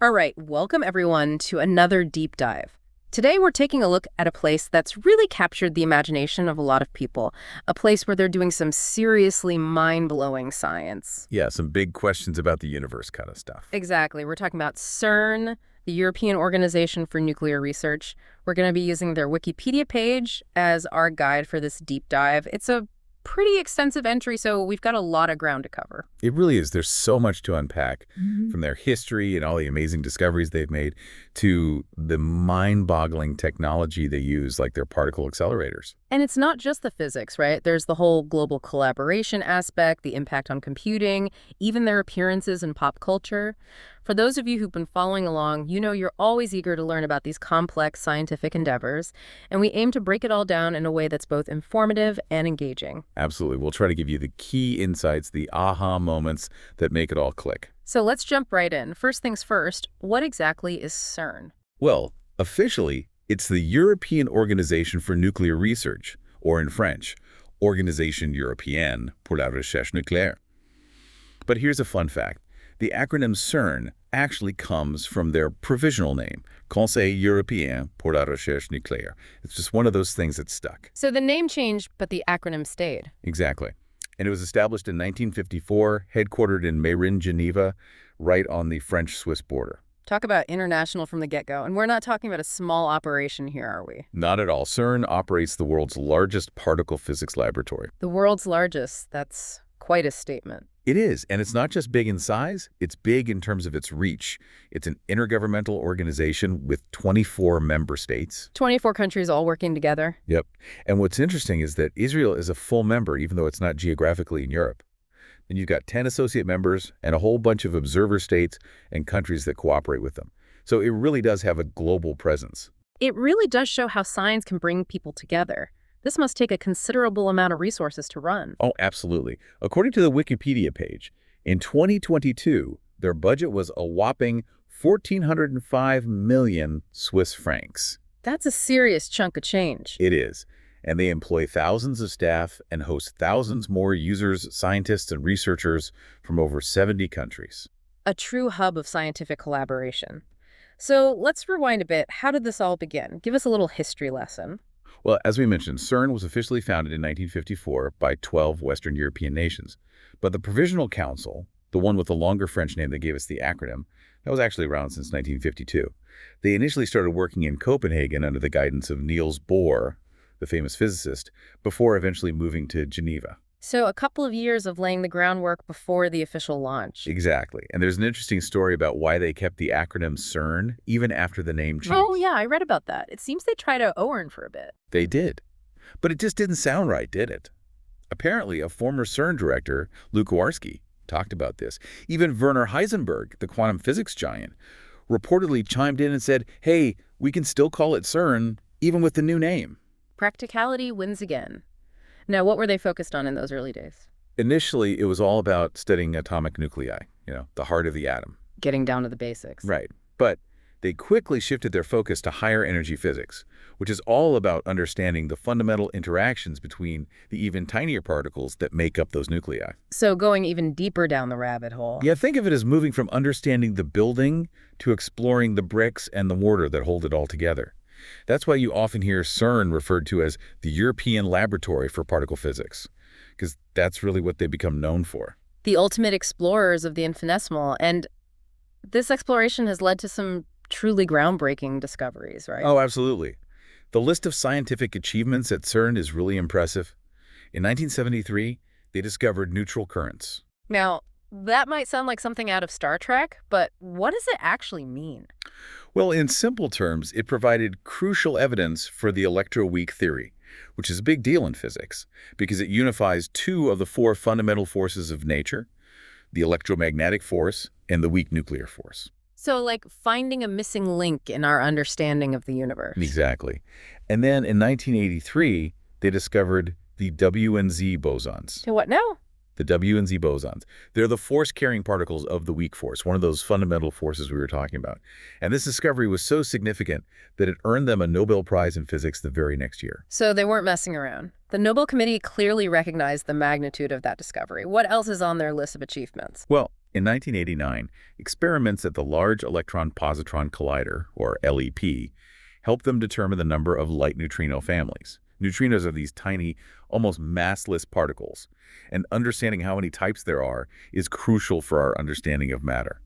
All right, welcome everyone to another deep dive. Today we're taking a look at a place that's really captured the imagination of a lot of people, a place where they're doing some seriously mind-blowing science. Yeah, some big questions about the universe kind of stuff. Exactly. We're talking about CERN, the European Organization for Nuclear Research. We're going to be using their Wikipedia page as our guide for this deep dive. It's a pretty extensive entry, so we've got a lot of ground to cover. It really is. There's so much to unpack from their history and all the amazing discoveries they've made to the mind-boggling technology they use, like their particle accelerators. And it's not just the physics, right? There's the whole global collaboration aspect, the impact on computing, even their appearances in pop culture. For those of you who've been following along, you know you're always eager to learn about these complex scientific endeavors, and we aim to break it all down in a way that's both informative and engaging. Absolutely. We'll try to give you the key insights, the aha moments that make it all click. So let's jump right in. First things first, what exactly is CERN? Well, officially, it's the European Organization for Nuclear Research, or in French, Organisation Européenne pour la Recherche Nucléaire. But here's a fun fact. The acronym CERN actually comes from their provisional name, Conseil Européen pour la Recherche Nucléaire. It's just one of those things that stuck. So the name changed, but the acronym stayed. Exactly. And it was established in 1954, headquartered in Meyrin, Geneva, right on the French-Swiss border. Talk about international from the get-go. And we're not talking about a small operation here, are we? Not at all. CERN operates the world's largest particle physics laboratory. The world's largest. That's quite a statement. It is, and it's not just big in size, it's big in terms of its reach. It's an intergovernmental organization with 24 member states. 24 countries all working together. Yep. And what's interesting is that Israel is a full member, even though it's not geographically in Europe. Then you've got 10 associate members and a whole bunch of observer states and countries that cooperate with them. So it really does have a global presence. It really does show how science can bring people together. This must take a considerable amount of resources to run. Oh, absolutely. According to the Wikipedia page, in 2022, their budget was a whopping 1,405 million Swiss francs. That's a serious chunk of change. It is. And they employ thousands of staff and host thousands more users, scientists, and researchers from over 70 countries. A true hub of scientific collaboration. So let's rewind a bit. How did this all begin? Give us a little history lesson. Well, as we mentioned, CERN was officially founded in 1954 by 12 Western European nations. But the Provisional Council, the one with the longer French name that gave us the acronym, that was actually around since 1952. They initially started working in Copenhagen under the guidance of Niels Bohr, the famous physicist, before eventually moving to Geneva. So a couple of years of laying the groundwork before the official launch. Exactly. And there's an interesting story about why they kept the acronym CERN even after the name changed. Oh, yeah, I read about that. It seems they tried to Owen for a bit. They did. But it just didn't sound right, did it? Apparently, a former CERN director, Lou Kowarski, talked about this. Even Werner Heisenberg, the quantum physics giant, reportedly chimed in and said, hey, we can still call it CERN even with the new name. Practicality wins again. Now, what were they focused on in those early days? Initially, it was all about studying atomic nuclei, the heart of the atom. Getting down to the basics. Right. But they quickly shifted their focus to higher energy physics, which is all about understanding the fundamental interactions between the even tinier particles that make up those nuclei. So going even deeper down the rabbit hole. Yeah, think of it as moving from understanding the building to exploring the bricks and the mortar that hold it all together. That's why you often hear CERN referred to as the European Laboratory for Particle Physics, because that's really what they become known for. The ultimate explorers of the infinitesimal, and this exploration has led to some truly groundbreaking discoveries, right? Oh, absolutely. The list of scientific achievements at CERN is really impressive. In 1973, they discovered neutral currents. Now, that might sound like something out of Star Trek, but what does it actually mean? Well, in simple terms, it provided crucial evidence for the electroweak theory, which is a big deal in physics because it unifies two of the four fundamental forces of nature, the electromagnetic force and the weak nuclear force. So like finding a missing link in our understanding of the universe. Exactly. And then in 1983, they discovered the W and Z bosons. To what now? the W and Z bosons. They're the force-carrying particles of the weak force, one of those fundamental forces we were talking about. And this discovery was so significant that it earned them a Nobel Prize in physics the very next year. So they weren't messing around. The Nobel Committee clearly recognized the magnitude of that discovery. What else is on their list of achievements? Well, in 1989, experiments at the Large Electron Positron Collider, or LEP, helped them determine the number of light neutrino families. Neutrinos are these tiny, almost massless particles, and understanding how many types there are is crucial for our understanding of matter.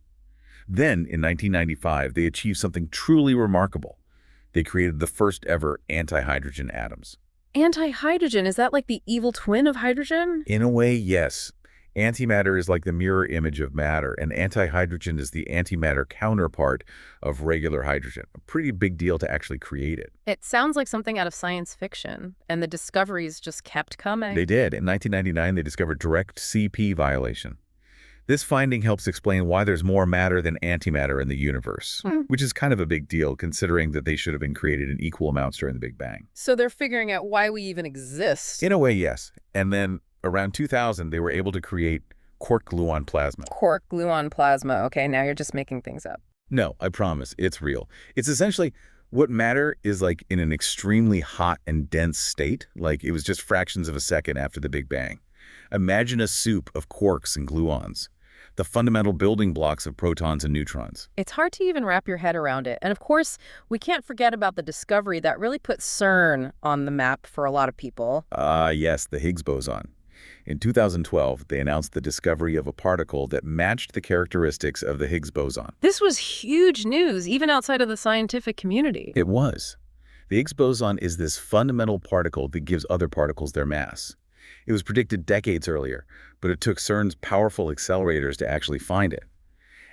Then, in 1995, they achieved something truly remarkable. They created the first ever anti-hydrogen atoms. Anti-hydrogen, is that like the evil twin of hydrogen? In a way, yes. Antimatter is like the mirror image of matter, and antihydrogen is the antimatter counterpart of regular hydrogen. A pretty big deal to actually create it. It sounds like something out of science fiction, and the discoveries just kept coming. They did. In 1999, they discovered direct CP violation. This finding helps explain why there's more matter than antimatter in the universe, which is kind of a big deal considering that they should have been created in equal amounts during the Big Bang. So they're figuring out why we even exist. In a way, yes. And then around 2000, they were able to create quark-gluon plasma. Quark-gluon plasma. Okay, now you're just making things up. No, I promise, it's real. It's essentially what matter is like in an extremely hot and dense state, like it was just fractions of a second after the Big Bang. Imagine a soup of quarks and gluons, the fundamental building blocks of protons and neutrons. It's hard to even wrap your head around it. And of course, we can't forget about the discovery that really put CERN on the map for a lot of people. Yes, the Higgs boson. In 2012, they announced the discovery of a particle that matched the characteristics of the Higgs boson. This was huge news, even outside of the scientific community. It was. The Higgs boson is this fundamental particle that gives other particles their mass. It was predicted decades earlier, but it took CERN's powerful accelerators to actually find it.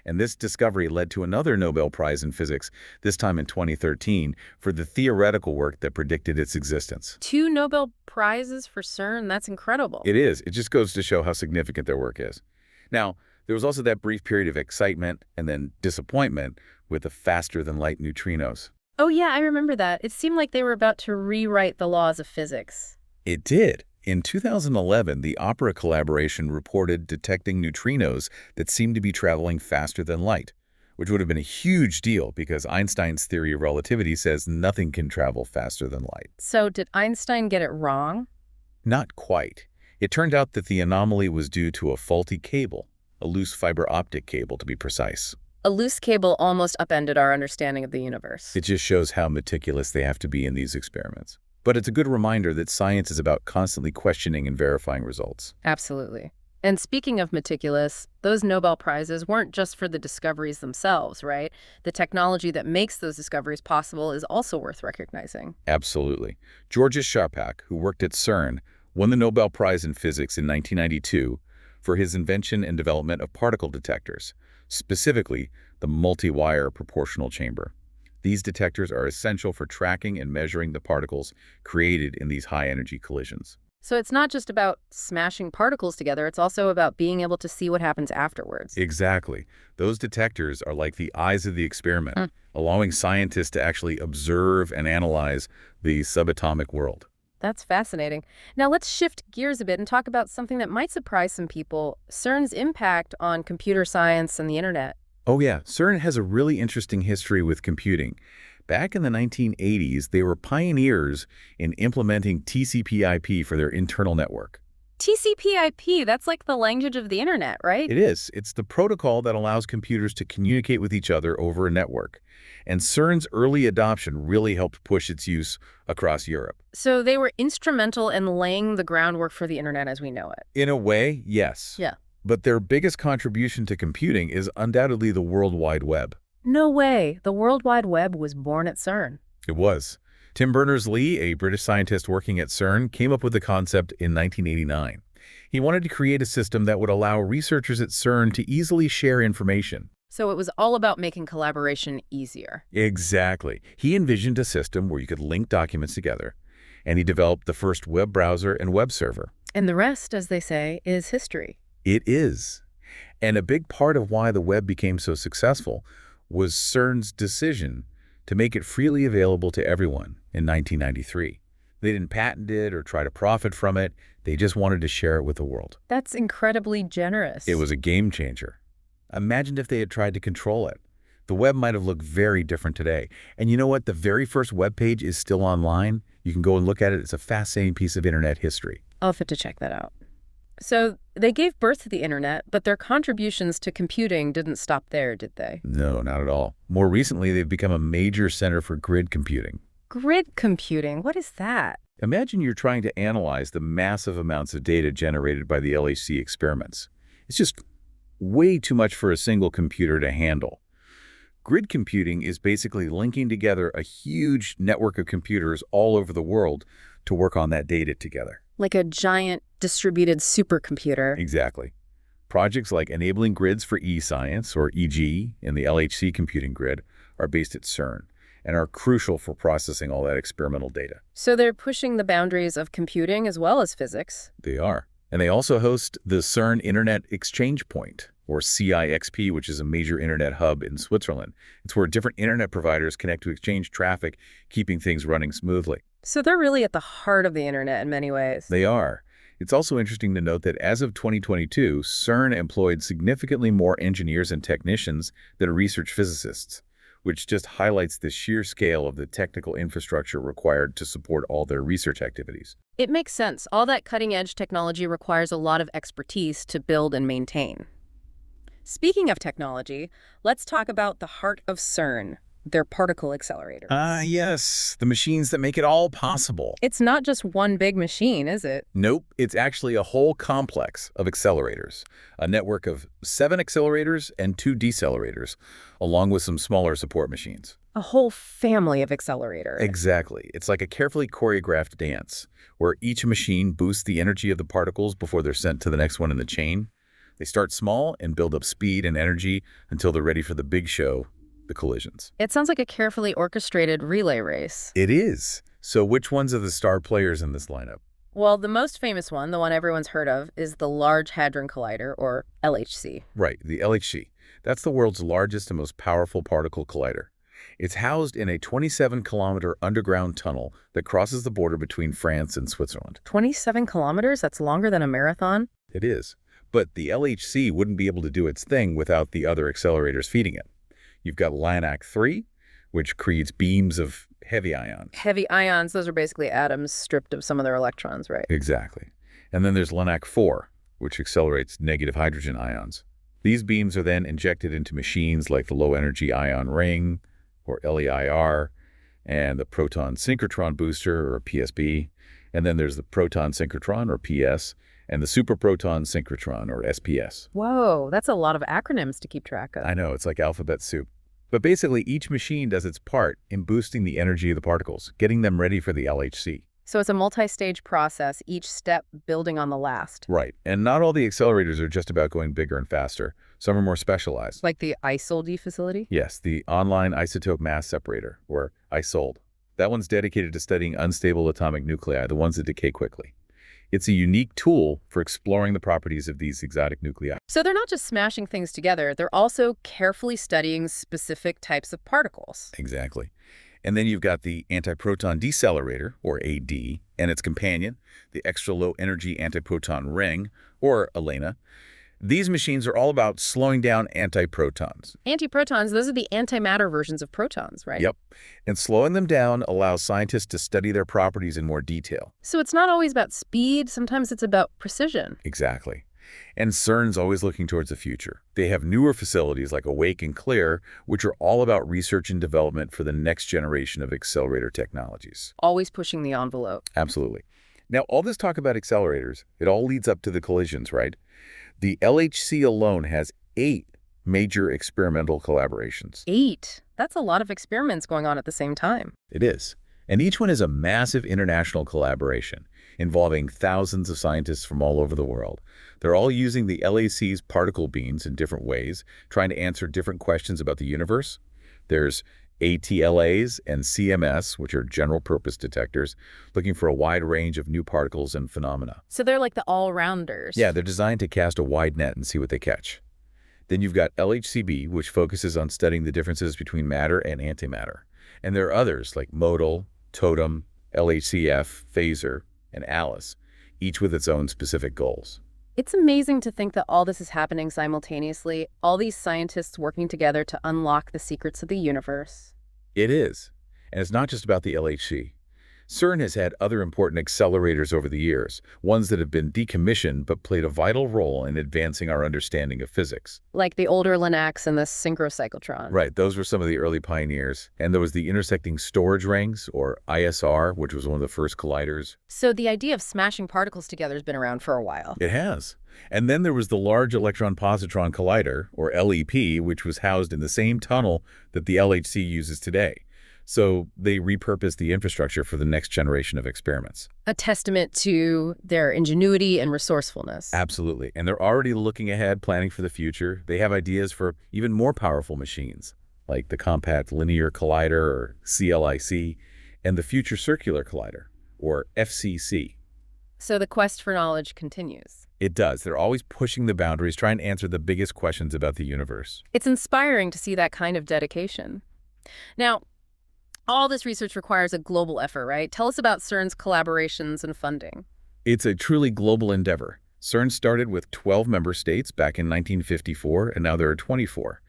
And this discovery led to another Nobel Prize in physics, this time in 2013, for the theoretical work that predicted its existence. 2 Nobel Prizes for CERN? That's incredible. It is. It just goes to show how significant their work is. Now, there was also that brief period of excitement and then disappointment with the faster-than-light neutrinos. Oh yeah, I remember that. It seemed like they were about to rewrite the laws of physics. It did. In 2011, the Opera collaboration reported detecting neutrinos that seemed to be traveling faster than light, which would have been a huge deal because Einstein's theory of relativity says nothing can travel faster than light. So did Einstein get it wrong? Not quite. It turned out that the anomaly was due to a faulty cable, a loose fiber optic cable to be precise. A loose cable almost upended our understanding of the universe. It just shows how meticulous they have to be in these experiments. But it's a good reminder that science is about constantly questioning and verifying results. Absolutely. And speaking of meticulous, those Nobel Prizes weren't just for the discoveries themselves, right? The technology that makes those discoveries possible is also worth recognizing. Absolutely. Georges Charpak, who worked at CERN, won the Nobel Prize in Physics in 1992 for his invention and development of particle detectors, specifically the multi-wire proportional chamber. These detectors are essential for tracking and measuring the particles created in these high-energy collisions. So it's not just about smashing particles together, it's also about being able to see what happens afterwards. Exactly. Those detectors are like the eyes of the experiment, allowing scientists to actually observe and analyze the subatomic world. That's fascinating. Now let's shift gears a bit and talk about something that might surprise some people, CERN's impact on computer science and the internet. Oh yeah, CERN has a really interesting history with computing. Back in the 1980s, they were pioneers in implementing TCP/IP for their internal network. TCP/IP, that's like the language of the internet, right? It is. It's the protocol that allows computers to communicate with each other over a network. And CERN's early adoption really helped push its use across Europe. So they were instrumental in laying the groundwork for the internet as we know it. In a way, yes. Yeah. But their biggest contribution to computing is undoubtedly the World Wide Web. No way. The World Wide Web was born at CERN. It was. Tim Berners-Lee, a British scientist working at CERN, came up with the concept in 1989. He wanted to create a system that would allow researchers at CERN to easily share information. So it was all about making collaboration easier. Exactly. He envisioned a system where you could link documents together, and he developed the first web browser and web server. And the rest, as they say, is history. It is. And a big part of why the web became so successful was CERN's decision to make it freely available to everyone in 1993. They didn't patent it or try to profit from it. They just wanted to share it with the world. That's incredibly generous. It was a game changer. Imagine if they had tried to control it. The web might have looked very different today. And you know what? The very first web page is still online. You can go and look at it. It's a fascinating piece of internet history. I'll have to check that out. So they gave birth to the internet, but their contributions to computing didn't stop there, did they? No, not at all. More recently, they've become a major center for grid computing. Grid computing, what is that? Imagine you're trying to analyze the massive amounts of data generated by the LHC experiments. It's just way too much for a single computer to handle. Grid computing is basically linking together a huge network of computers all over the world to work on that data together. Like a giant distributed supercomputer. Exactly. Projects like Enabling Grids for E-Science, or EG, in the LHC computing grid are based at CERN and are crucial for processing all that experimental data. So they're pushing the boundaries of computing as well as physics. They are. And they also host the CERN Internet Exchange Point, or CIXP, which is a major internet hub in Switzerland. It's where different internet providers connect to exchange traffic, keeping things running smoothly. So they're really at the heart of the internet in many ways. They are. It's also interesting to note that as of 2022, CERN employed significantly more engineers and technicians than research physicists, which just highlights the sheer scale of the technical infrastructure required to support all their research activities. It makes sense. All that cutting-edge technology requires a lot of expertise to build and maintain. Speaking of technology, let's talk about the heart of CERN, their particle accelerator. Yes, the machines that make it all possible. It's not just one big machine, is it? Nope, it's actually a whole complex of accelerators, a network of 7 accelerators and 2 decelerators, along with some smaller support machines. A whole family of accelerators. Exactly. It's like a carefully choreographed dance, where each machine boosts the energy of the particles before they're sent to the next one in the chain. They start small and build up speed and energy until they're ready for the big show, the collisions. It sounds like a carefully orchestrated relay race. It is. So which ones are the star players in this lineup? Well, the most famous one, the one everyone's heard of, is the Large Hadron Collider, or LHC. Right, the LHC. That's the world's largest and most powerful particle collider. It's housed in a 27-kilometer underground tunnel that crosses the border between France and Switzerland. 27 kilometers? That's longer than a marathon? It is. But the LHC wouldn't be able to do its thing without the other accelerators feeding it. You've got LINAC-3, which creates beams of heavy ions. Heavy ions, those are basically atoms stripped of some of their electrons, right? Exactly. And then there's LINAC-4, which accelerates negative hydrogen ions. These beams are then injected into machines like the low-energy ion ring, or LEIR, and the proton synchrotron booster, or PSB. And then there's the proton synchrotron, or PS, and the superproton synchrotron, or SPS. Whoa, that's a lot of acronyms to keep track of. I know, it's like alphabet soup. But basically, each machine does its part in boosting the energy of the particles, getting them ready for the LHC. So it's a multi-stage process, each step building on the last. Right. And not all the accelerators are just about going bigger and faster. Some are more specialized. Like the ISOLD facility? Yes, the Online Isotope Mass Separator, or ISOLD. That one's dedicated to studying unstable atomic nuclei, the ones that decay quickly. It's a unique tool for exploring the properties of these exotic nuclei. So they're not just smashing things together, they're also carefully studying specific types of particles. Exactly. And then you've got the Antiproton Decelerator, or AD, and its companion, the Extra Low Energy Antiproton Ring, or ELENA. These machines are all about slowing down antiprotons. Antiprotons, those are the antimatter versions of protons, right? Yep. And slowing them down allows scientists to study their properties in more detail. So it's not always about speed, sometimes it's about precision. Exactly. And CERN's always looking towards the future. They have newer facilities like Awake and CLEAR, which are all about research and development for the next generation of accelerator technologies. Always pushing the envelope. Absolutely. Now, all this talk about accelerators, it all leads up to the collisions, right? The LHC alone has 8 major experimental collaborations. 8? That's a lot of experiments going on at the same time. It is. And each one is a massive international collaboration involving thousands of scientists from all over the world. They're all using the LHC's particle beams in different ways, trying to answer different questions about the universe. There's ATLAs and CMS, which are general-purpose detectors, looking for a wide range of new particles and phenomena. So they're like the all-rounders. Yeah, they're designed to cast a wide net and see what they catch. Then you've got LHCb, which focuses on studying the differences between matter and antimatter. And there are others like Modal, Totem, LHCF, Phaser, and ALICE, each with its own specific goals. It's amazing to think that all this is happening simultaneously, all these scientists working together to unlock the secrets of the universe. It is. And it's not just about the LHC. CERN has had other important accelerators over the years, ones that have been decommissioned but played a vital role in advancing our understanding of physics. Like the older LINACs and the synchrocyclotron. Right, those were some of the early pioneers. And there was the intersecting storage rings, or ISR, which was one of the first colliders. So the idea of smashing particles together has been around for a while. It has. And then there was the Large Electron-Positron Collider, or LEP, which was housed in the same tunnel that the LHC uses today. So they repurposed the infrastructure for the next generation of experiments. A testament to their ingenuity and resourcefulness. Absolutely. And they're already looking ahead, planning for the future. They have ideas for even more powerful machines, like the Compact Linear Collider, or CLIC, and the Future Circular Collider, or FCC. So the quest for knowledge continues. It does. They're always pushing the boundaries, trying to answer the biggest questions about the universe. It's inspiring to see that kind of dedication. Now, all this research requires a global effort, right? Tell us about CERN's collaborations and funding. It's a truly global endeavor. CERN started with 12 member states back in 1954, and now there are 24.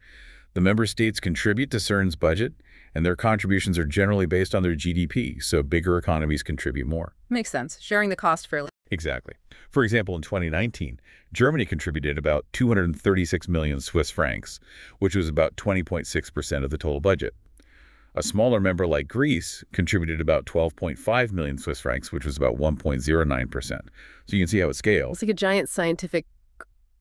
The member states contribute to CERN's budget, and their contributions are generally based on their GDP, so bigger economies contribute more. Makes sense. Sharing the cost fairly. Exactly. For example, in 2019, Germany contributed about 236 million Swiss francs, which was about 20.6% of the total budget. A smaller member like Greece contributed about 12.5 million Swiss francs, which was about 1.09%. So you can see how it scales. It's like a giant scientific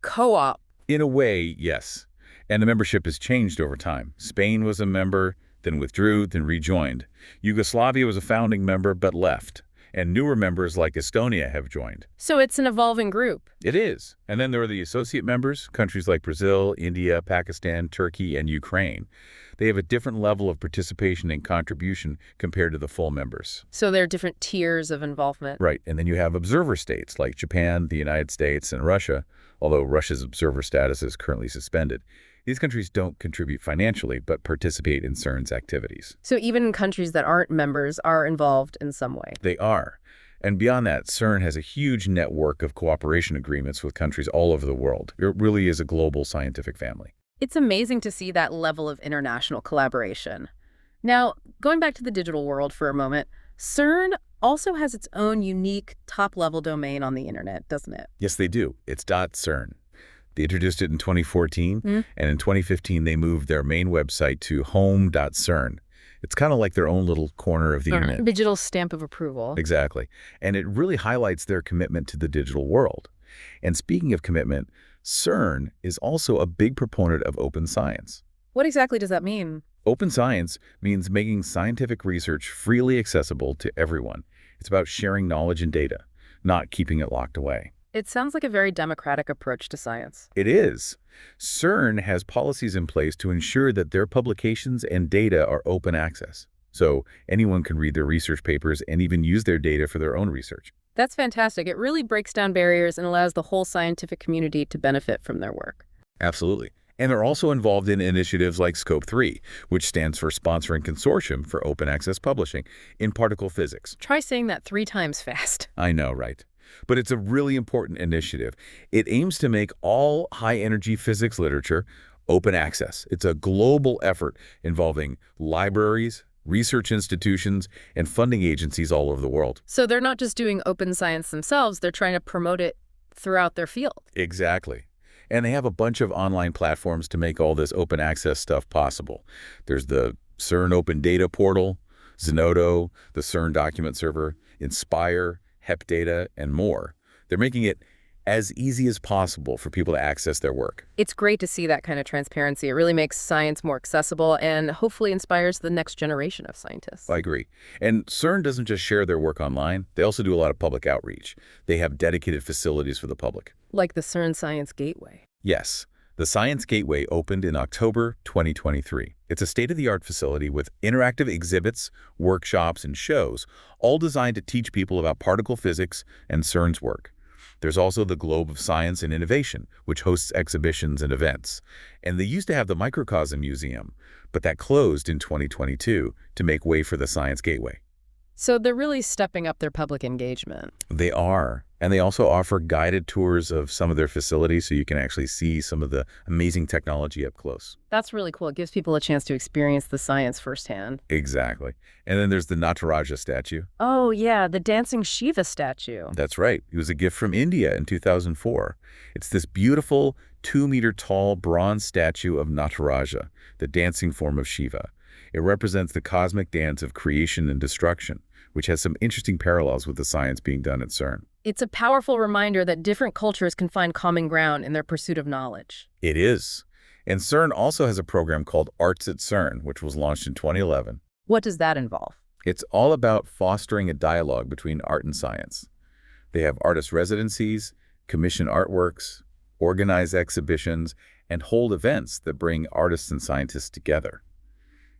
co-op. In a way, yes. And the membership has changed over time. Spain was a member, then withdrew, then rejoined. Yugoslavia was a founding member, but left. And newer members like Estonia have joined. So it's an evolving group. It is. And then there are the associate members, countries like Brazil, India, Pakistan, Turkey, and Ukraine. They have a different level of participation and contribution compared to the full members. So there are different tiers of involvement. Right. And then you have observer states like Japan, the United States, and Russia, although Russia's observer status is currently suspended. These countries don't contribute financially, but participate in CERN's activities. So even countries that aren't members are involved in some way. They are. And beyond that, CERN has a huge network of cooperation agreements with countries all over the world. It really is a global scientific family. It's amazing to see that level of international collaboration. Now, going back to the digital world for a moment, CERN also has its own unique top-level domain on the internet, doesn't it? Yes, they do. It's .CERN. They introduced it in 2014, and in 2015 they moved their main website to home.cern. It's kind of like their own little corner of the internet. Digital stamp of approval. Exactly. And it really highlights their commitment to the digital world. And speaking of commitment, CERN is also a big proponent of open science. What exactly does that mean? Open science means making scientific research freely accessible to everyone. It's about sharing knowledge and data, not keeping it locked away. It sounds like a very democratic approach to science. It is. CERN has policies in place to ensure that their publications and data are open access. So anyone can read their research papers and even use their data for their own research. That's fantastic. It really breaks down barriers and allows the whole scientific community to benefit from their work. Absolutely. And they're also involved in initiatives like Scope 3, which stands for Sponsoring Consortium for Open Access Publishing in particle physics. Try saying that 3 times fast. I know, right? But it's a really important initiative. It aims to make all high-energy physics literature open access. It's a global effort involving libraries, research institutions, and funding agencies all over the world. So they're not just doing open science themselves, they're trying to promote it throughout their field. Exactly. And they have a bunch of online platforms to make all this open access stuff possible. There's the CERN Open Data Portal, Zenodo, the CERN Document Server, Inspire, HepData, and more. They're making it as easy as possible for people to access their work. It's great to see that kind of transparency. It really makes science more accessible and hopefully inspires the next generation of scientists. I agree. And CERN doesn't just share their work online. They also do a lot of public outreach. They have dedicated facilities for the public. Like the CERN Science Gateway. Yes. The Science Gateway opened in October 2023. It's a state-of-the-art facility with interactive exhibits, workshops, and shows, all designed to teach people about particle physics and CERN's work. There's also the Globe of Science and Innovation, which hosts exhibitions and events. And they used to have the Microcosm Museum, but that closed in 2022 to make way for the Science Gateway. So they're really stepping up their public engagement. They are. And they also offer guided tours of some of their facilities so you can actually see some of the amazing technology up close. That's really cool. It gives people a chance to experience the science firsthand. Exactly. And then there's the Nataraja statue. Oh, yeah, the dancing Shiva statue. That's right. It was a gift from India in 2004. It's this beautiful 2-meter-tall bronze statue of Nataraja, the dancing form of Shiva. It represents the cosmic dance of creation and destruction, which has some interesting parallels with the science being done at CERN. It's a powerful reminder that different cultures can find common ground in their pursuit of knowledge. It is. And CERN also has a program called Arts at CERN, which was launched in 2011. What does that involve? It's all about fostering a dialogue between art and science. They have artist residencies, commission artworks, organize exhibitions, and hold events that bring artists and scientists together.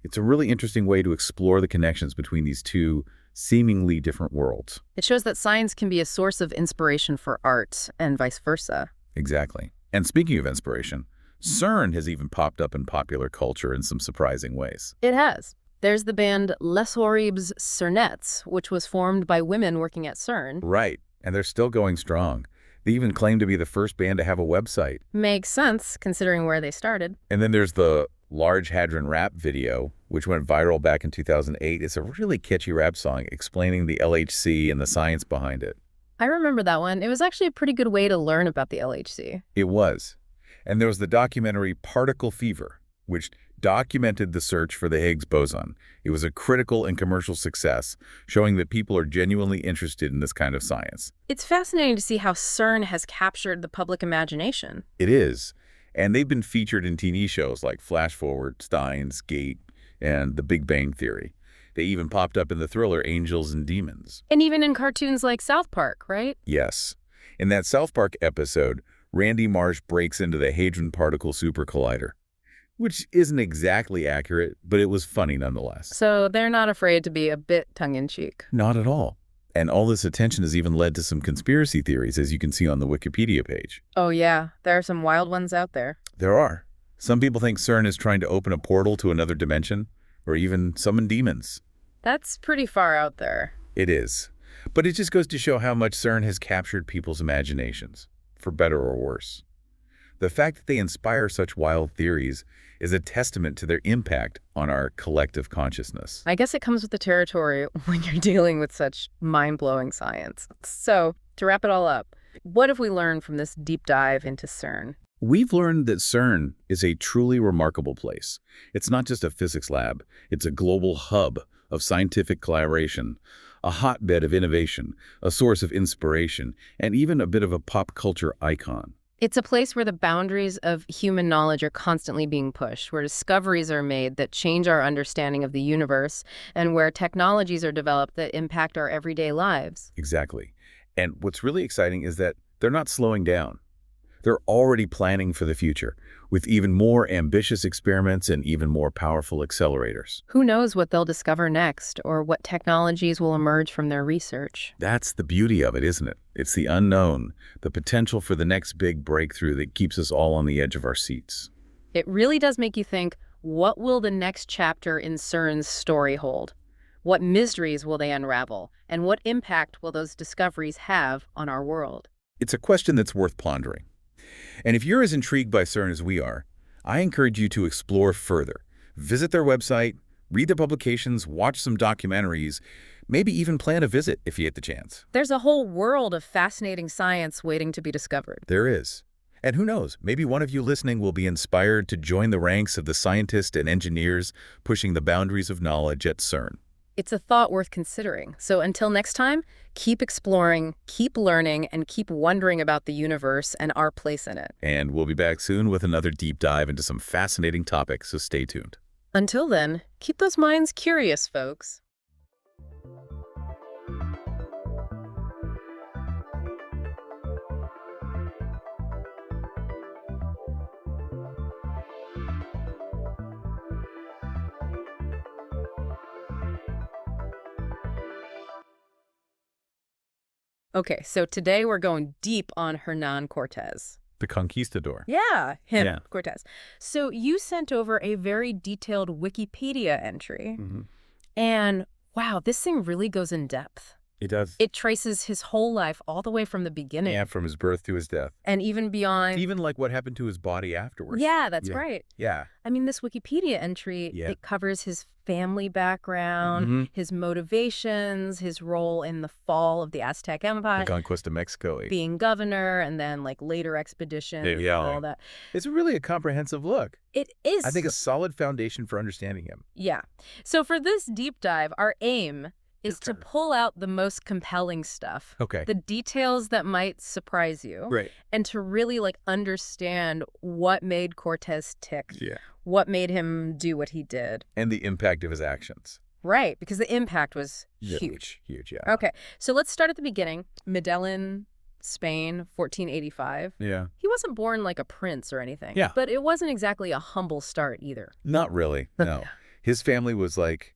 It's a really interesting way to explore the connections between these two seemingly different worlds. It shows that science can be a source of inspiration for art and vice versa. Exactly. And speaking of inspiration, CERN has even popped up in popular culture in some surprising ways. It has. There's the band Les Horribles Cernettes, which was formed by women working at CERN. Right. And they're still going strong. They even claim to be the first band to have a website. Makes sense, considering where they started. And then there's the Large Hadron Rap video, which went viral back in 2008. It's a really catchy rap song explaining the LHC and the science behind it. I remember that one. It was actually a pretty good way to learn about the LHC. It was. And there was the documentary Particle Fever, which documented the search for the Higgs boson. It was a critical and commercial success, showing that people are genuinely interested in this kind of science. It's fascinating to see how CERN has captured the public imagination. It is. And they've been featured in TV shows like Flash Forward, Steins Gate, and The Big Bang Theory. They even popped up in the thriller Angels and Demons. And even in cartoons like South Park, right? Yes. In that South Park episode, Randy Marsh breaks into the Hadron Particle Super Collider, which isn't exactly accurate, but it was funny nonetheless. So they're not afraid to be a bit tongue-in-cheek. Not at all. And all this attention has even led to some conspiracy theories, as you can see on the Wikipedia page. Oh yeah, there are some wild ones out there. There are. Some people think CERN is trying to open a portal to another dimension, or even summon demons. That's pretty far out there. It is. But it just goes to show how much CERN has captured people's imaginations, for better or worse. The fact that they inspire such wild theories is a testament to their impact on our collective consciousness. I guess it comes with the territory when you're dealing with such mind-blowing science. So, to wrap it all up, what have we learned from this deep dive into CERN? We've learned that CERN is a truly remarkable place. It's not just a physics lab, it's a global hub of scientific collaboration, a hotbed of innovation, a source of inspiration, and even a bit of a pop culture icon. It's a place where the boundaries of human knowledge are constantly being pushed, where discoveries are made that change our understanding of the universe, and where technologies are developed that impact our everyday lives. Exactly. And what's really exciting is that they're not slowing down. They're already planning for the future, with even more ambitious experiments and even more powerful accelerators. Who knows what they'll discover next, or what technologies will emerge from their research? That's the beauty of it, isn't it? It's the unknown, the potential for the next big breakthrough that keeps us all on the edge of our seats. It really does make you think, what will the next chapter in CERN's story hold? What mysteries will they unravel? And what impact will those discoveries have on our world? It's a question that's worth pondering. And if you're as intrigued by CERN as we are, I encourage you to explore further. Visit their website, read their publications, watch some documentaries, maybe even plan a visit if you get the chance. There's a whole world of fascinating science waiting to be discovered. There is. And who knows, maybe one of you listening will be inspired to join the ranks of the scientists and engineers pushing the boundaries of knowledge at CERN. It's a thought worth considering. So until next time, keep exploring, keep learning, and keep wondering about the universe and our place in it. And we'll be back soon with another deep dive into some fascinating topics, so stay tuned. Until then, keep those minds curious, folks. Okay, so today we're going deep on Hernan Cortés. The Conquistador. Yeah, him, Yeah. Cortés. So you sent over a very detailed Wikipedia entry. Mm-hmm. And Wow, this thing really goes in depth. It does. It traces his whole life all the way from the beginning. Yeah, from his birth to his death. And even beyond. Even like what happened to his body afterwards. Yeah, that's right. Yeah. I mean, this Wikipedia entry, it covers his family background, his motivations, his role in the fall of the Aztec Empire. The conquest of Mexico. Being governor, and then like later expeditions, all that. It's really a comprehensive look. It is. I think a solid foundation for understanding him. Yeah. So for this deep dive, our aim is to pull out the most compelling stuff. Okay. The details that might surprise you. Right. And to really like understand what made Cortés tick. Yeah. What made him do what he did. And the impact of his actions. Right, because the impact was huge. Huge, yeah. Okay, so let's start at the beginning. Medellin, Spain, 1485. Yeah. He wasn't born like a prince or anything. Yeah. But it wasn't exactly a humble start either. Not really, no. His family was like...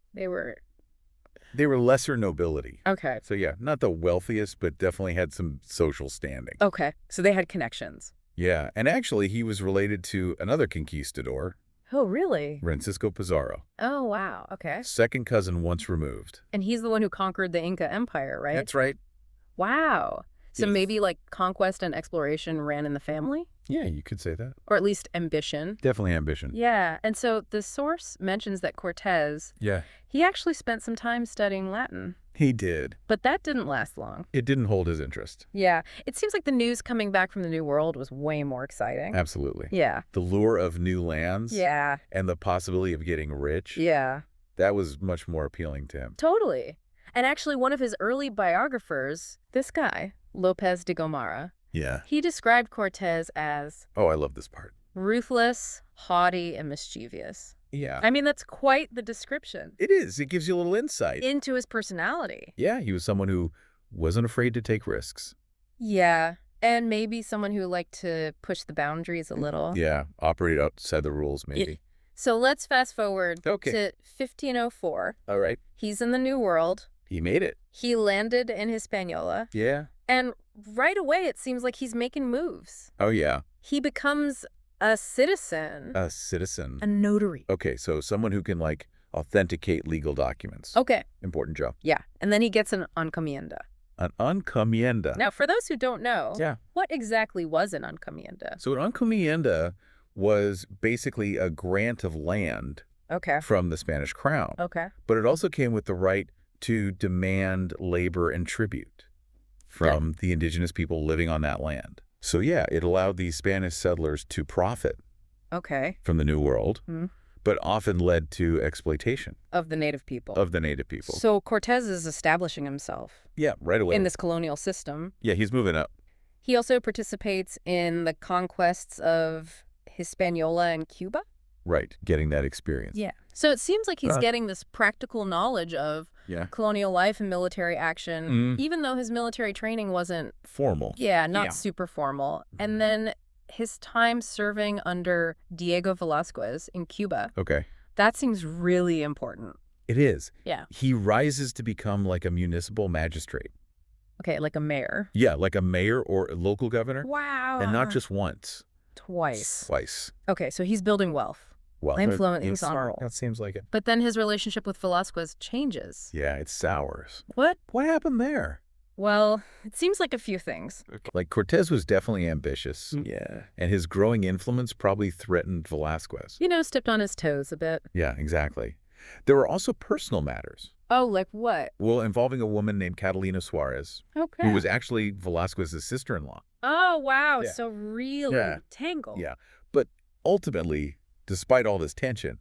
They were lesser nobility. Okay. So yeah, not the wealthiest, but definitely had some social standing. Okay, so they had connections. Yeah, and actually he was related to another conquistador. Oh, really? Francisco Pizarro. Oh, wow. Okay. Second cousin once removed. And he's the one who conquered the Inca Empire, right? That's right. Wow. So Yes. maybe like conquest and exploration ran in the family? Yeah, you could say that. Or at least ambition. Definitely ambition. Yeah. And so the source mentions that Cortés, he actually spent some time studying Latin. He did. But that didn't last long. It didn't hold his interest. Yeah. It seems like the news coming back from the New World was way more exciting. Absolutely. Yeah. The lure of new lands. Yeah. And the possibility of getting rich. Yeah. That was much more appealing to him. Totally. And actually one of his early biographers, this guy, Lopez de Gomara, he described Cortés as... Oh, I love this part. Ruthless, haughty, and mischievous. Yeah. I mean, that's quite the description. It is. It gives you a little insight. Into his personality. Yeah, he was someone who wasn't afraid to take risks. Yeah, and maybe someone who liked to push the boundaries a little. Yeah, operate outside the rules, maybe. So let's fast forward to 1504. All right. He's in the New World. He made it. He landed in Hispaniola. Yeah. And right away, it seems like he's making moves. Oh, yeah. He becomes a citizen. A citizen. A notary. Okay, so someone who can, like, authenticate legal documents. Okay. Important job. Yeah, and then he gets an encomienda. An encomienda. Now, for those who don't know, what exactly was an encomienda? So an encomienda was basically a grant of land from the Spanish crown. Okay. But it also came with the right to demand labor and tribute from the indigenous people living on that land. So yeah, it allowed these Spanish settlers to profit from the New World, but often led to exploitation. Of the native people. Of the native people. So Cortés is establishing himself. Yeah, right away. In this colonial system. Yeah, he's moving up. He also participates in the conquests of Hispaniola and Cuba. Right, getting that experience. Yeah. So it seems like he's getting this practical knowledge of colonial life and military action, even though his military training wasn't... Formal. Yeah, not super formal. And then his time serving under Diego Velázquez in Cuba. Okay. That seems really important. It is. Yeah. He rises to become like a municipal magistrate. Okay, like a mayor. Yeah, like a mayor or a local governor. Wow. And not just once. Twice. Twice. Okay, so he's building wealth. Well, influence on role. That seems like it. But then his relationship with Velázquez changes. Yeah, it sours. What? What happened there? Well, it seems like a few things. Like Cortés was definitely ambitious. Yeah. And his growing influence probably threatened Velázquez. You know, stepped on his toes a bit. Yeah, exactly. There were also personal matters. Oh, like what? Well, involving a woman named Catalina Suarez. Okay. Who was actually Velázquez's sister-in-law. Oh, wow. Yeah. So really tangled. Yeah. But ultimately, despite all this tension,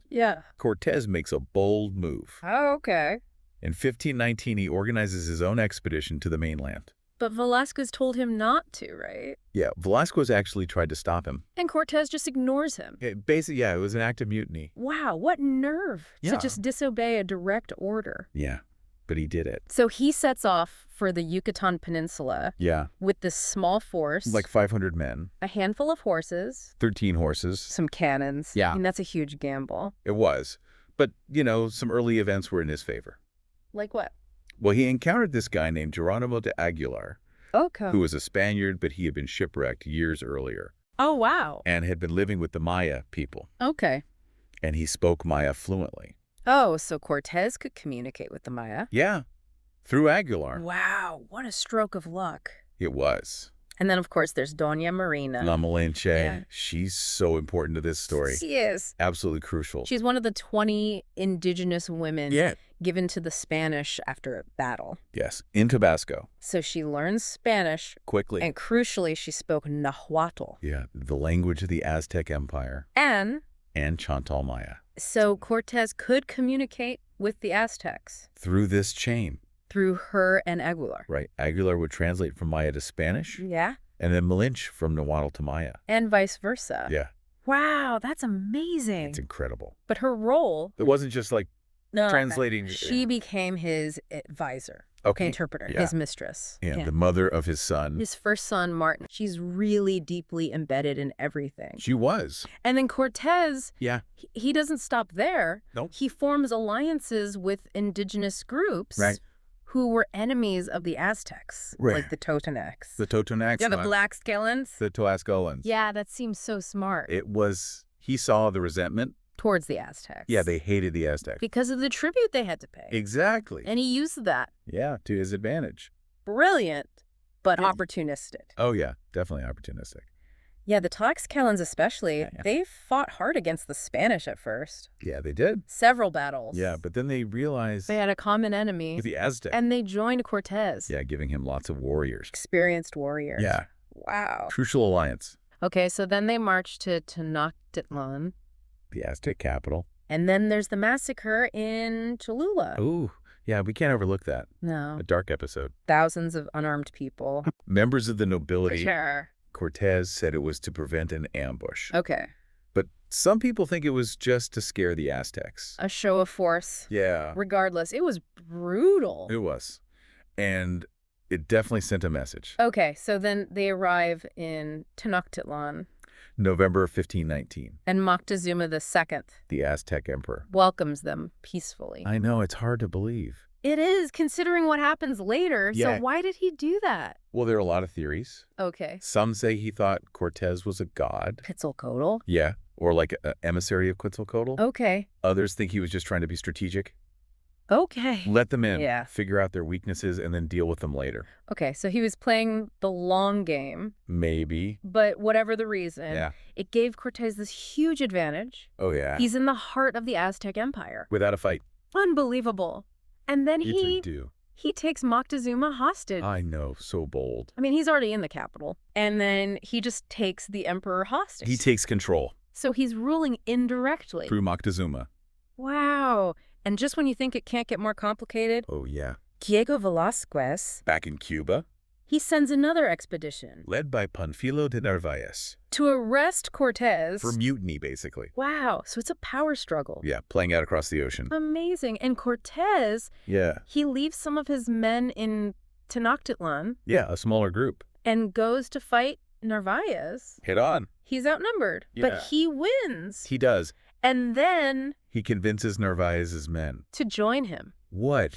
Cortés makes a bold move. Oh, okay. In 1519, he organizes his own expedition to the mainland. But Velázquez told him not to, right? Yeah, Velázquez actually tried to stop him. And Cortés just ignores him. Basically, it was an act of mutiny. Wow, what nerve to just disobey a direct order. Yeah, but he did it. So he sets off for the Yucatan Peninsula with this small force. Like 500 men. A handful of horses. 13 horses. Some cannons. Yeah. I mean, that's a huge gamble. It was. But, you know, some early events were in his favor. Like what? Well, he encountered this guy named Geronimo de Aguilar, who was a Spaniard, but he had been shipwrecked years earlier. Oh, wow. And had been living with the Maya people. Okay. And he spoke Maya fluently. Oh, so Cortés could communicate with the Maya. Yeah, through Aguilar. Wow, what a stroke of luck. It was. And then, of course, there's Doña La Marina. Malinche, Yeah. she's so important to this story. She is. Absolutely crucial. She's one of the 20 indigenous women Yeah. given to the Spanish after a battle. Yes, in Tabasco. So she learns Spanish, Quickly. and crucially, she spoke Nahuatl. Yeah, the language of the Aztec Empire And and Chantal Maya. so Cortés could communicate with the Aztecs Through this chain, through her and Aguilar. right? Aguilar would translate from Maya to Spanish, Yeah. and then Malinche from Nahuatl to Maya. And vice versa. Yeah, Wow, that's amazing. it's incredible. But her role... It wasn't just like No, translating. she became his advisor, Okay. interpreter, Yeah. his mistress. Yeah, the mother of his son. His first son, Martin. She's really deeply embedded in everything. She was. And then Cortés, Yeah. he doesn't stop there. Nope. He forms alliances with indigenous groups Right. who were enemies of the Aztecs, Right. like the Totonacs. The Totonacs. Yeah, the Tlaxcalans. The Tlaxcalans. Yeah, that seems so smart. He saw the resentment. Towards the Aztecs. Yeah, they hated the Aztecs. Because of the tribute they had to pay. Exactly. And he used that. Yeah, to his advantage. Brilliant, but Yeah. opportunistic. Oh, yeah, definitely opportunistic. Yeah, the Tlaxcalans especially, Yeah. they fought hard against the Spanish at first. Yeah, they did. Several battles. Yeah, but then they realized They had a common enemy. the Aztecs. And they joined Cortés. Yeah, giving him lots of warriors. Experienced warriors. Yeah, Wow. crucial alliance. Okay, so then they marched to Tenochtitlan. The Aztec capital. And then there's the massacre in Cholula. Ooh, yeah, we can't overlook that. No. A dark episode. Thousands of unarmed people. Members of the nobility. Sure. Cortés said it was to prevent an ambush. Okay. But some people think it was just to scare the Aztecs. A show of force. Yeah, Regardless, it was brutal. it was. And it definitely sent a message. Okay, so then they arrive in Tenochtitlan, November 1519, and Moctezuma II the Aztec emperor. welcomes them peacefully. I know, it's hard to believe. It is, considering what happens later. Yeah. So why did he do that? Well, there are a lot of theories. Okay. Some say he thought Cortés was a god. Quetzalcoatl. Yeah, or like an emissary of Quetzalcoatl. Okay. Others think he was just trying to be strategic. Okay. Let them in, Yeah. figure out their weaknesses, and then deal with them later. Okay, so he was playing the long game, Maybe. but whatever the reason, Yeah. it gave Cortés this huge advantage. Oh, yeah. He's in the heart of the Aztec Empire. Without a fight. Unbelievable. And then It's a do. he takes Moctezuma hostage. I know, so bold. I mean, he's already in the capital. And then he just takes the emperor hostage. He takes control So he's ruling indirectly. through Moctezuma. Wow. And just when you think it can't get more complicated, Oh, yeah. Diego Velázquez, Back in Cuba, he sends another expedition led by Panfilo de Narvaez. to arrest Cortés. For mutiny, basically. Wow. So it's a power struggle. Yeah, playing out across the ocean. Amazing. And Cortés, Yeah. he leaves some of his men in Tenochtitlan Yeah, a smaller group. and goes to fight Narvaez. Hit on. He's outnumbered, Yeah. but he wins. He does. And then He convinces Narvaez's men. to join him. What?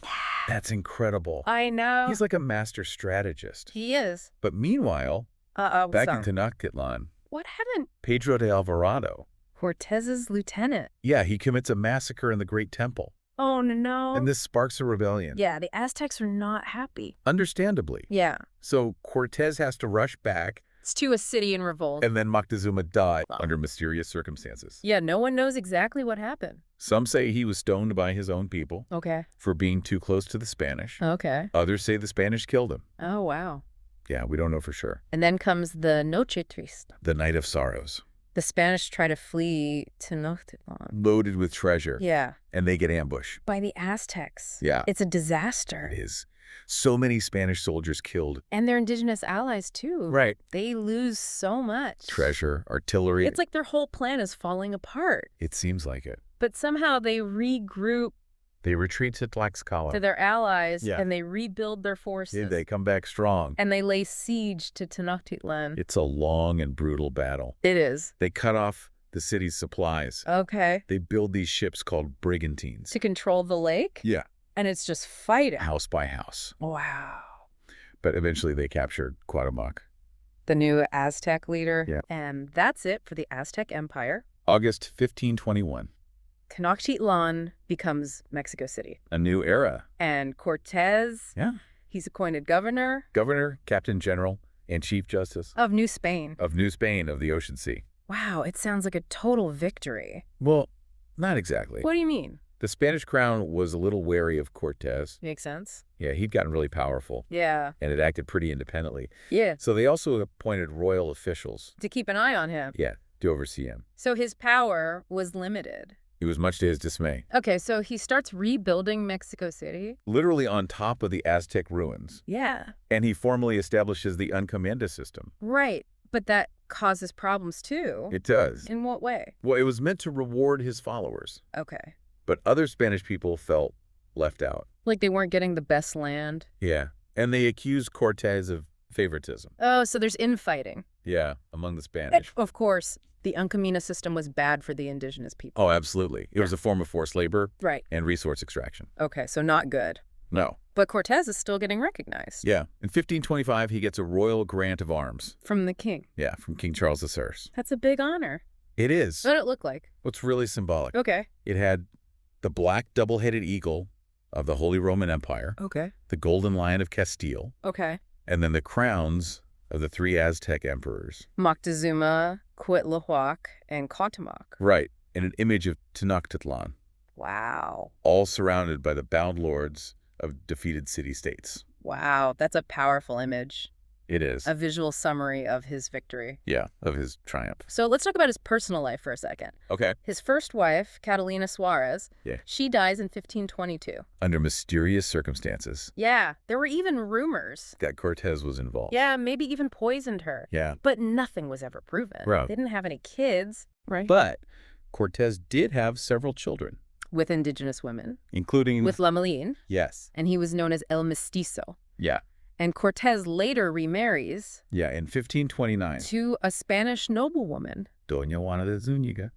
That's incredible. I know. He's like a master strategist. He is. But meanwhile, Back back in Tenochtitlan, What happened? Pedro de Alvarado. Cortez's lieutenant. Yeah, he commits a massacre in the Great Temple. Oh, no. And this sparks a rebellion. Yeah, the Aztecs are not happy. Understandably. Yeah. So Cortés has to rush back, It's to a city in revolt. and then Moctezuma died Wow. under mysterious circumstances. Yeah, no one knows exactly what happened. Some say he was stoned by his own people Okay. for being too close to the Spanish. Okay. Others say the Spanish killed him. Oh, wow. Yeah, we don't know for sure. And then comes the Noche Triste. The Night of Sorrows. The Spanish try to flee Tenochtitlan. Loaded with treasure. Yeah. And they get ambushed. By the Aztecs. Yeah. It's a disaster. It is. So many Spanish soldiers killed. And their indigenous allies, too. Right. They lose so much. Treasure, artillery. It's like their whole plan is falling apart. It seems like it. But somehow they regroup They retreat to Tlaxcala. to their allies Yeah. and they rebuild their forces. Yeah, they come back strong. And they lay siege to Tenochtitlan. It's a long and brutal battle. It is. They cut off the city's supplies. Okay. They build these ships called brigantines. To control the lake? Yeah. And it's just fighting. House by house. Wow. But eventually they captured Cuauhtémoc. The new Aztec leader. Yeah. And that's it for the Aztec Empire. August 1521. Tenochtitlan becomes Mexico City. A new era. And Cortés, Yeah. he's appointed governor Governor, Captain General, and Chief Justice of New Spain. of New Spain of the Ocean Sea. Wow, it sounds like a total victory. Well, not exactly. What do you mean? The Spanish crown was a little wary of Cortés. Makes sense. Yeah, he'd gotten really powerful, Yeah. and it acted pretty independently. Yeah. So they also appointed royal officials, To keep an eye on him. yeah, to oversee him. So his power was limited. It was much to his dismay. Okay, so he starts rebuilding Mexico City. Literally on top of the Aztec ruins. Yeah. And he formally establishes the encomienda system. Right. But that causes problems too. It does. In what way? Well, it was meant to reward his followers, Okay. but other Spanish people felt left out. Like they weren't getting the best land. Yeah, and they accused Cortés of favoritism. Oh, so there's infighting. Yeah, among the Spanish. Of course, the Encomenda system was bad for the indigenous people. Oh, absolutely. It was a form of forced labor Right. and resource extraction. Okay, so not good. No. But Cortés is still getting recognized. Yeah. In 1525, he gets a royal grant of arms. From the king. Yeah, from King Charles III. That's a big honor. It is. What did it look like? What's really symbolic. Okay. It had the black double-headed eagle of the Holy Roman Empire, Okay. the golden lion of Castile, Okay. and then the crowns of the three Aztec emperors. Moctezuma, Cuitlahuac, and Cuauhtémoc. Right, and an image of Tenochtitlan, Wow. all surrounded by the bound lords of defeated city-states. Wow, that's a powerful image. It is. A visual summary of his victory. Yeah, of his triumph. So let's talk about his personal life for a second. Okay. His first wife, Catalina Suarez, Yeah. she dies in 1522. Under mysterious circumstances, Yeah, there were even rumors. that Cortés was involved. Yeah, maybe even poisoned her. Yeah. But nothing was ever proven. Right. They didn't have any kids. Right. But Cortés did have several children, With indigenous women. including... With La Malin. Yes. And he was known as El Mestizo. Yeah. And Cortés later remarries Yeah, in 1529. to a Spanish noblewoman. Doña Juana de Zúñiga.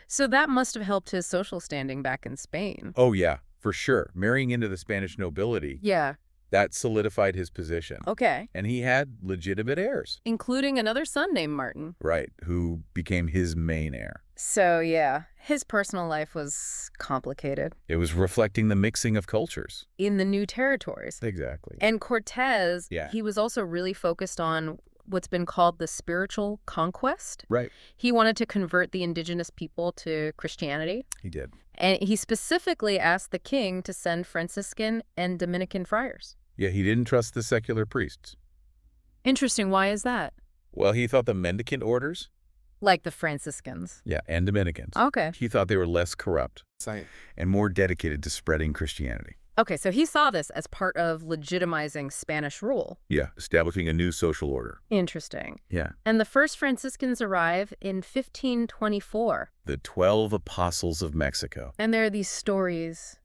So that must have helped his social standing back in Spain. Oh, yeah, for sure. Marrying into the Spanish nobility, Yeah. that solidified his position. Okay. And he had legitimate heirs. Including another son named Martin. Right, who became his main heir. So, yeah, his personal life was complicated It was reflecting the mixing of cultures. in the new territories. Exactly. And Cortés, Yeah. he was also really focused on what's been called the spiritual conquest. Right. He wanted to convert the indigenous people to Christianity. He did. And he specifically asked the king to send Franciscan and Dominican friars. Yeah, he didn't trust the secular priests. Interesting. Why is that? Well, he thought the mendicant orders, Like the Franciscans. yeah, and Dominicans, Okay. he thought they were less corrupt and more dedicated to spreading Christianity. Okay, so he saw this as part of legitimizing Spanish rule. Yeah, establishing a new social order. Interesting. Yeah. And the first Franciscans arrive in 1524. The 12 Apostles of Mexico. And there are these stories,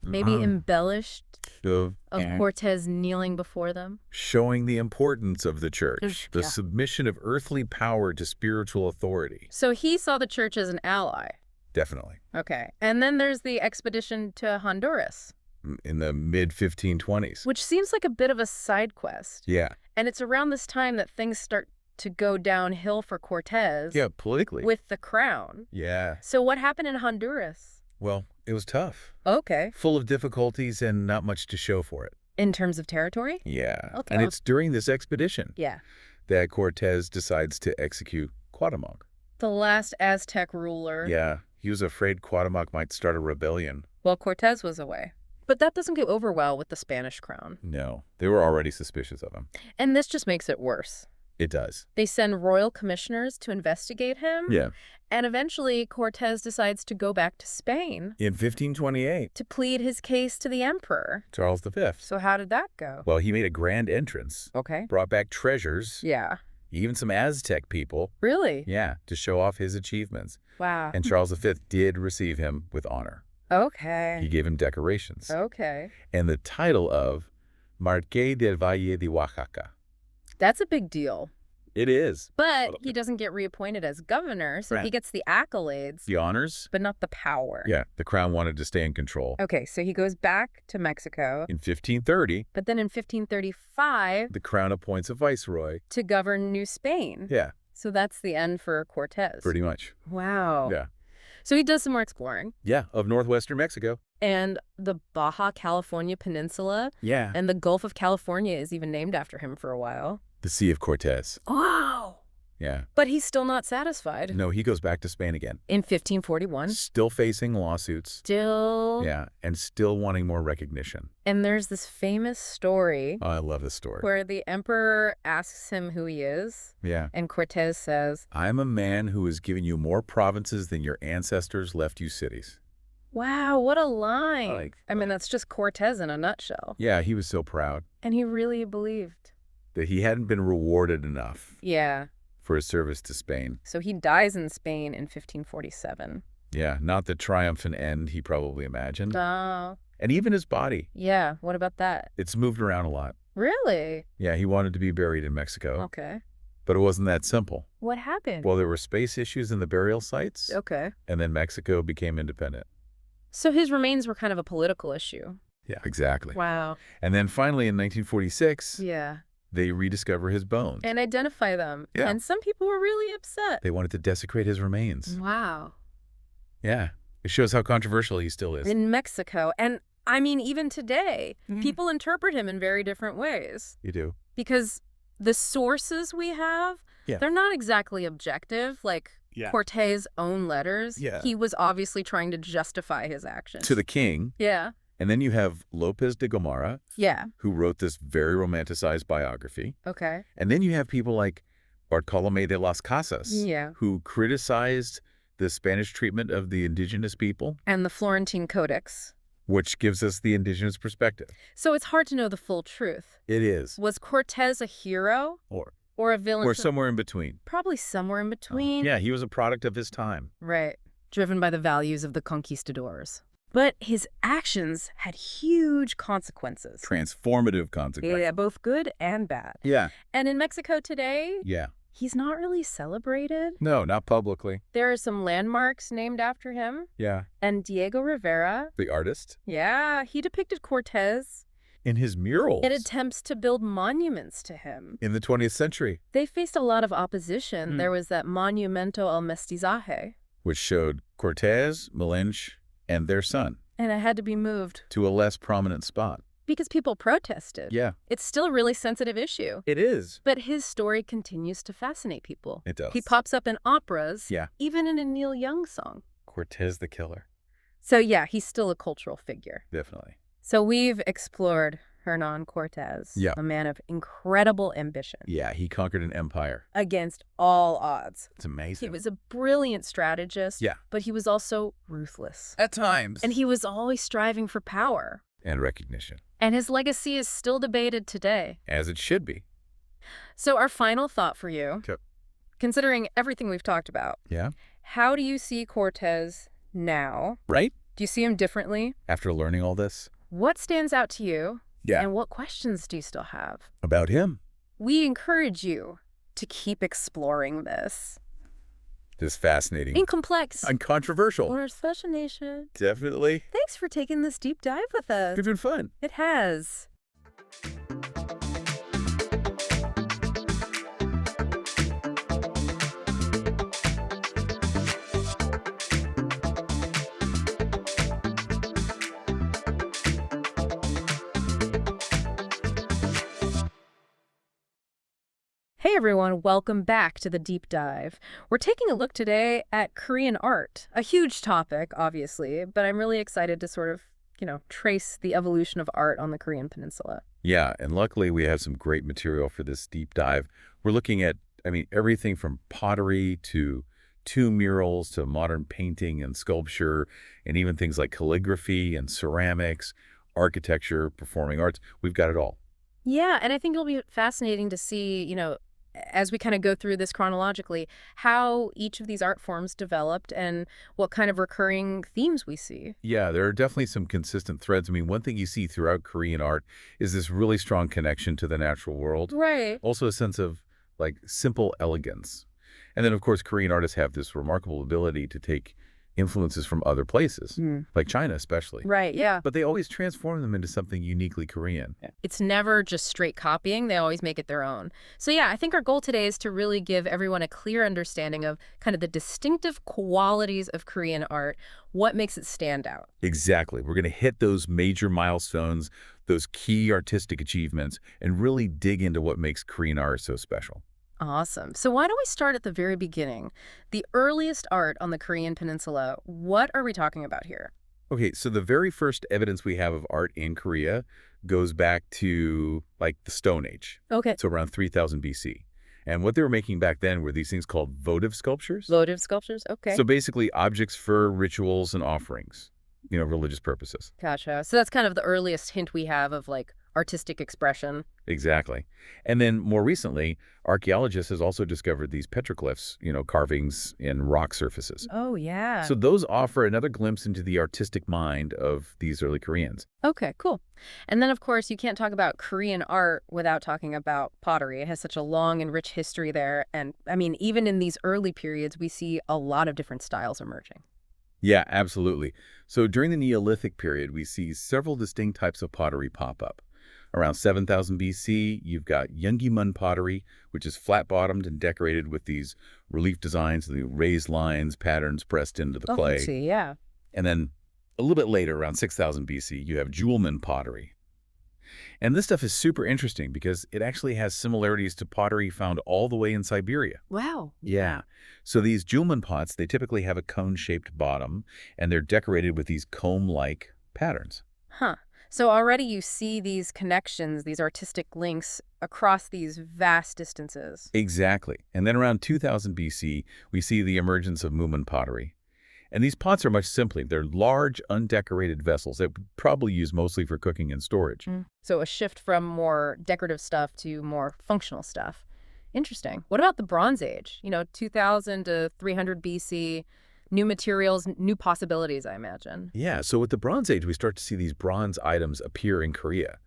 maybe Uh-huh. embellished, Of of Cortés kneeling before them. showing the importance of the church, the Yeah. submission of earthly power to spiritual authority. So he saw the church as an ally. Definitely. Okay. And then there's the expedition to Honduras, In the mid-1520s. which seems like a bit of a side quest. Yeah. And it's around this time that things start to go downhill for Cortés Yeah, politically. with the crown. Yeah. So what happened in Honduras? Well, it was tough. Okay. Full of difficulties and not much to show for it. In terms of territory? Yeah. Okay. And it's during this expedition Yeah. that Cortés decides to execute Cuauhtémoc. The last Aztec ruler. Yeah. He was afraid Cuauhtémoc might start a rebellion. While Cortés was away. But that doesn't go over well with the Spanish crown. No. They were already suspicious of him. And this just makes it worse. It does. They send royal commissioners to investigate him. Yeah. And eventually, Cortés decides to go back to Spain In 1528, to plead his case to the emperor. Charles V. So how did that go? Well, he made a grand entrance, Okay. brought back treasures, Yeah. even some Aztec people, Really? yeah, to show off his achievements. Wow. And Charles V did receive him with honor. He Okay. gave him decorations Okay. and the title of Marqués del Valle de Oaxaca. That's a big deal. It is. But he doesn't get reappointed as governor, so Right. he gets the accolades, The honors? but not the power. Yeah, the crown wanted to stay in control. Okay, so he goes back to Mexico, In 1530, but then in 1535 the crown appoints a viceroy. to govern New Spain. Yeah, So that's the end for Cortés. pretty much. Wow. Yeah. So he does some more exploring. Yeah, of northwestern Mexico. And the Baja California Peninsula Yeah. and the Gulf of California is even named after him for a while. The Sea of Cortés. Wow! Yeah. But he's still not satisfied. No, he goes back to Spain again. In 1541. Still facing lawsuits. Still. Yeah, and still wanting more recognition. And there's this famous story Oh, I love this story. where the emperor asks him who he is. Yeah. And Cortés says, I'm a man who has given you more provinces than your ancestors left you cities. wow, what a line. I mean, that's just Cortés in a nutshell. Yeah, he was so proud And he really believed. that he hadn't been rewarded enough Yeah. for his service to Spain. So he dies in Spain in 1547. Yeah, not the triumphant end he probably imagined. Oh. And even his body. Yeah, what about that? It's moved around a lot. Really? Yeah, he wanted to be buried in Mexico. Okay. But it wasn't that simple. What happened? Well, there were space issues in the burial sites, Okay. and then Mexico became independent. So his remains were kind of a political issue. Yeah, exactly. Wow. And then finally in 1946, Yeah. they rediscover his bones. And identify them. Yeah. And some people were really upset. They wanted to desecrate his remains. Wow. Yeah. It shows how controversial he still is. In Mexico. And I mean, even today, Mhm. people interpret him in very different ways. You do. Because the sources we have, Yeah. they're not exactly objective. Like Yeah. Cortés' own letters, Yeah. he was obviously trying to justify his actions. To the king. Yeah. And then you have Lopez de Gomara, Yeah. who wrote this very romanticized biography. Okay. And then you have people like Bartolomé de las Casas, Yeah. who criticized the Spanish treatment of the indigenous people, And the Florentine Codex. which gives us the indigenous perspective. So it's hard to know the full truth. It is. Was Cortés a hero or a villain? Or somewhere in between. Probably somewhere in between. Yeah, he was a product of his time. Right. Driven by the values of the conquistadors. But his actions had huge consequences. Transformative consequences. Yeah, both good and bad. Yeah. And in Mexico today, Yeah. he's not really celebrated. No, not publicly. There are some landmarks named after him. Yeah. And Diego Rivera, The artist. yeah, he depicted Cortés In his murals. in attempts to build monuments to him. In the 20th century. They faced a lot of opposition. Hmm. There was that Monumento al Mestizaje, Which showed Cortés, Malinche, and their son and it had to be moved to a less prominent spot. because people protested. Yeah. It's still a really sensitive issue. It is. But his story continues to fascinate people. It does. He pops up in operas, Yeah. even in a Neil Young song. Cortés the killer. So yeah, he's still a cultural figure. Definitely. So we've explored Hernan Cortés, Yeah. a man of incredible ambition, Yeah, he conquered an empire. against all odds. It's amazing. He was a brilliant strategist, Yeah. but he was also ruthless. At times. And he was always striving for power. And recognition. And his legacy is still debated today. As it should be. So our final thought for you, Okay. considering everything we've talked about, Yeah. how do you see Cortés now? Right? Do you see him differently? After learning all this. What stands out to you? Yeah. And what questions do you still have? About him. We encourage you to keep exploring this. This fascinating. In complex Uncontroversial. or fascination. Definitely. Thanks for taking this deep dive with us. It's been fun. It has. Hey everyone, welcome back to the Deep Dive. We're taking a look today at Korean art, a huge topic, obviously, but I'm really excited to sort of, trace the evolution of art on the Korean peninsula. Yeah, and luckily we have some great material for this deep dive. We're looking at, everything from pottery to tomb murals to modern painting and sculpture, and even things like calligraphy and ceramics, architecture, performing arts. We've got it all. Yeah, and I think it'll be fascinating to see, as we kind of go through this chronologically, how each of these art forms developed and what kind of recurring themes we see. Yeah, there are definitely some consistent threads. One thing you see throughout Korean art is this really strong connection to the natural world. Right. Also a sense of, simple elegance. And then, of course, Korean artists have this remarkable ability to take influences from other places, like China especially. Right, yeah. But they always transform them into something uniquely Korean. It's never just straight copying. They always make it their own. So yeah, I think our goal today is to really give everyone a clear understanding of kind of the distinctive qualities of Korean art, what makes it stand out. Exactly. We're going to hit those major milestones, those key artistic achievements, and really dig into what makes Korean art so special. Awesome. So why don't we start at the very beginning? The earliest art on the Korean peninsula. What are we talking about here? Okay, so the very first evidence we have of art in Korea goes back to, like, the Stone Age. Okay. So around 3000 BC. And what they were making back then were these things called votive sculptures. Votive sculptures? Okay. So basically objects for rituals and offerings, religious purposes. Gotcha. So that's kind of the earliest hint we have of like artistic expression. Exactly. And then more recently, archaeologists has also discovered these petroglyphs, carvings in rock surfaces. Oh, yeah. So those offer another glimpse into the artistic mind of these early Koreans. Okay, cool. And then, of course, you can't talk about Korean art without talking about pottery. It has such a long and rich history there. And I mean, even in these early periods, we see a lot of different styles emerging. Yeah, absolutely. So during the Neolithic period, we see several distinct types of pottery pop up. Around 7000 BC, you've got Yeongimun pottery, which is flat-bottomed and decorated with these relief designs, the raised lines, patterns pressed into the clay. Oh, see, yeah. And then a little bit later, around 6000 BC, you have Julman pottery. And this stuff is super interesting because it actually has similarities to pottery found all the way in Siberia. Wow. Yeah. So these Julman pots, they typically have a cone-shaped bottom, and they're decorated with these comb-like patterns. Huh. So already you see these connections, these artistic links across these vast distances. Exactly. And then around 2000 BC, we see the emergence of Mumun pottery. And these pots are much simpler. They're large, undecorated vessels that we probably use mostly for cooking and storage. So a shift from more decorative stuff to more functional stuff. Interesting. What about the Bronze Age? 2000 to 300 BC, new materials, new possibilities, I imagine. Yeah, so with the Bronze Age, we start to see these bronze items appear in Korea.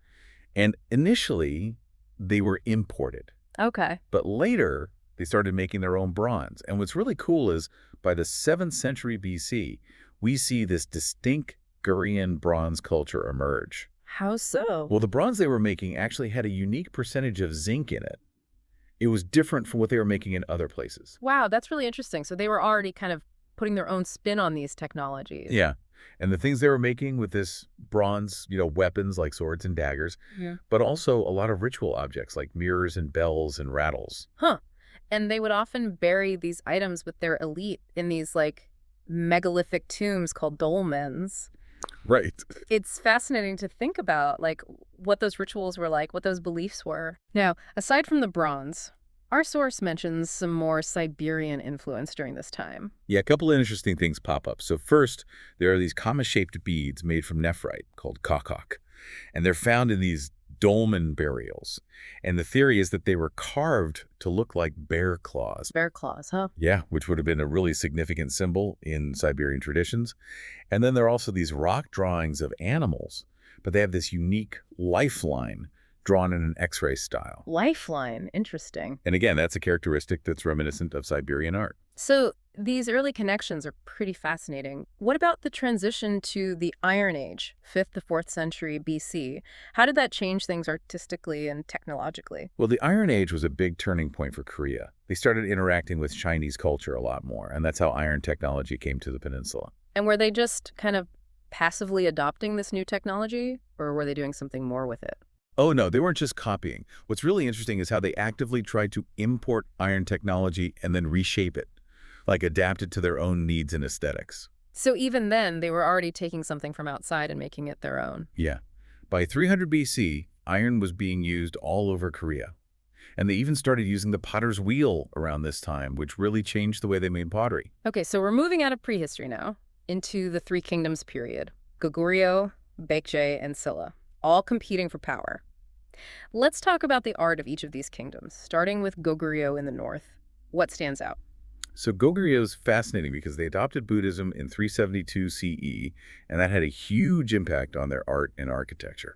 And initially, they were imported. Okay. But later, they started making their own bronze. And what's really cool is by the 7th century BC, we see this distinct Korean bronze culture emerge. How so? Well, the bronze they were making actually had a unique percentage of zinc in it. It was different from what they were making in other places. Wow, that's really interesting. So they were already kind of putting their own spin on these technologies. Yeah. And the things they were making with this bronze, weapons like swords and daggers, but also a lot of ritual objects like mirrors and bells and rattles. Huh. And they would often bury these items with their elite in these like megalithic tombs called dolmens. Right. It's fascinating to think about like what those rituals were like, what those beliefs were. Now, aside from the bronze, our source mentions some more Siberian influence during this time. Yeah, a couple of interesting things pop up. So first, there are these comma-shaped beads made from nephrite called kakak, and they're found in these dolmen burials. And the theory is that they were carved to look like bear claws. Bear claws, huh? Yeah, which would have been a really significant symbol in Siberian traditions. And then there are also these rock drawings of animals, but they have this unique lifeline drawn in an X-ray style. Lifeline, interesting. And again, that's a characteristic that's reminiscent of Siberian art. So these early connections are pretty fascinating. What about the transition to the Iron Age, 5th to 4th century BC? How did that change things artistically and technologically? Well, the Iron Age was a big turning point for Korea. They started interacting with Chinese culture a lot more, and that's how iron technology came to the peninsula. And were they just kind of passively adopting this new technology, or were they doing something more with it? Oh, no, they weren't just copying. What's really interesting is how they actively tried to import iron technology and then reshape it, like adapt it to their own needs and aesthetics. So even then, they were already taking something from outside and making it their own. Yeah. By 300 BC, iron was being used all over Korea. And they even started using the potter's wheel around this time, which really changed the way they made pottery. Okay, so we're moving out of prehistory now into the Three Kingdoms period. Goguryeo, Baekje, and Silla, all competing for power. Let's talk about the art of each of these kingdoms, starting with Goguryeo in the north. What stands out? So Goguryeo is fascinating because they adopted Buddhism in 372 CE, and that had a huge impact on their art and architecture.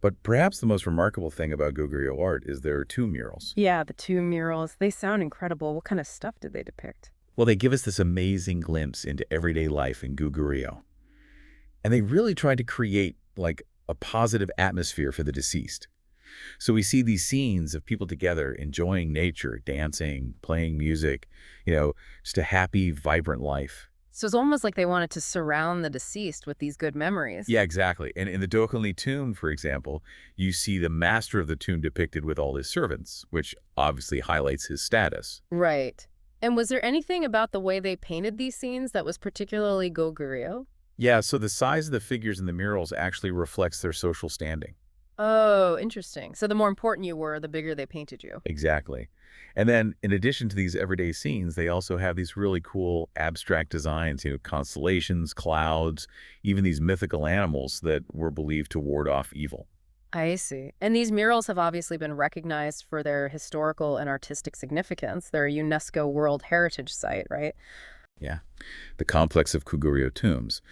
But perhaps the most remarkable thing about Goguryeo art is their tomb murals. Yeah, the tomb murals. They sound incredible. What kind of stuff did they depict? Well, they give us this amazing glimpse into everyday life in Goguryeo. And they really tried to create, like, a positive atmosphere for the deceased. So we see these scenes of people together enjoying nature, dancing, playing music, just a happy, vibrant life. So it's almost like they wanted to surround the deceased with these good memories. Yeah, exactly. And in the Dokkanli tomb, for example, you see the master of the tomb depicted with all his servants, which obviously highlights his status. Right. And was there anything about the way they painted these scenes that was particularly Goguryeo? Yeah, so the size of the figures in the murals actually reflects their social standing. Oh, interesting. So the more important you were, the bigger they painted you. Exactly. And then in addition to these everyday scenes, they also have these really cool abstract designs, constellations, clouds, even these mythical animals that were believed to ward off evil. I see. And these murals have obviously been recognized for their historical and artistic significance. They're a UNESCO World Heritage Site, right? Yeah. The complex of Kuguryo tombs.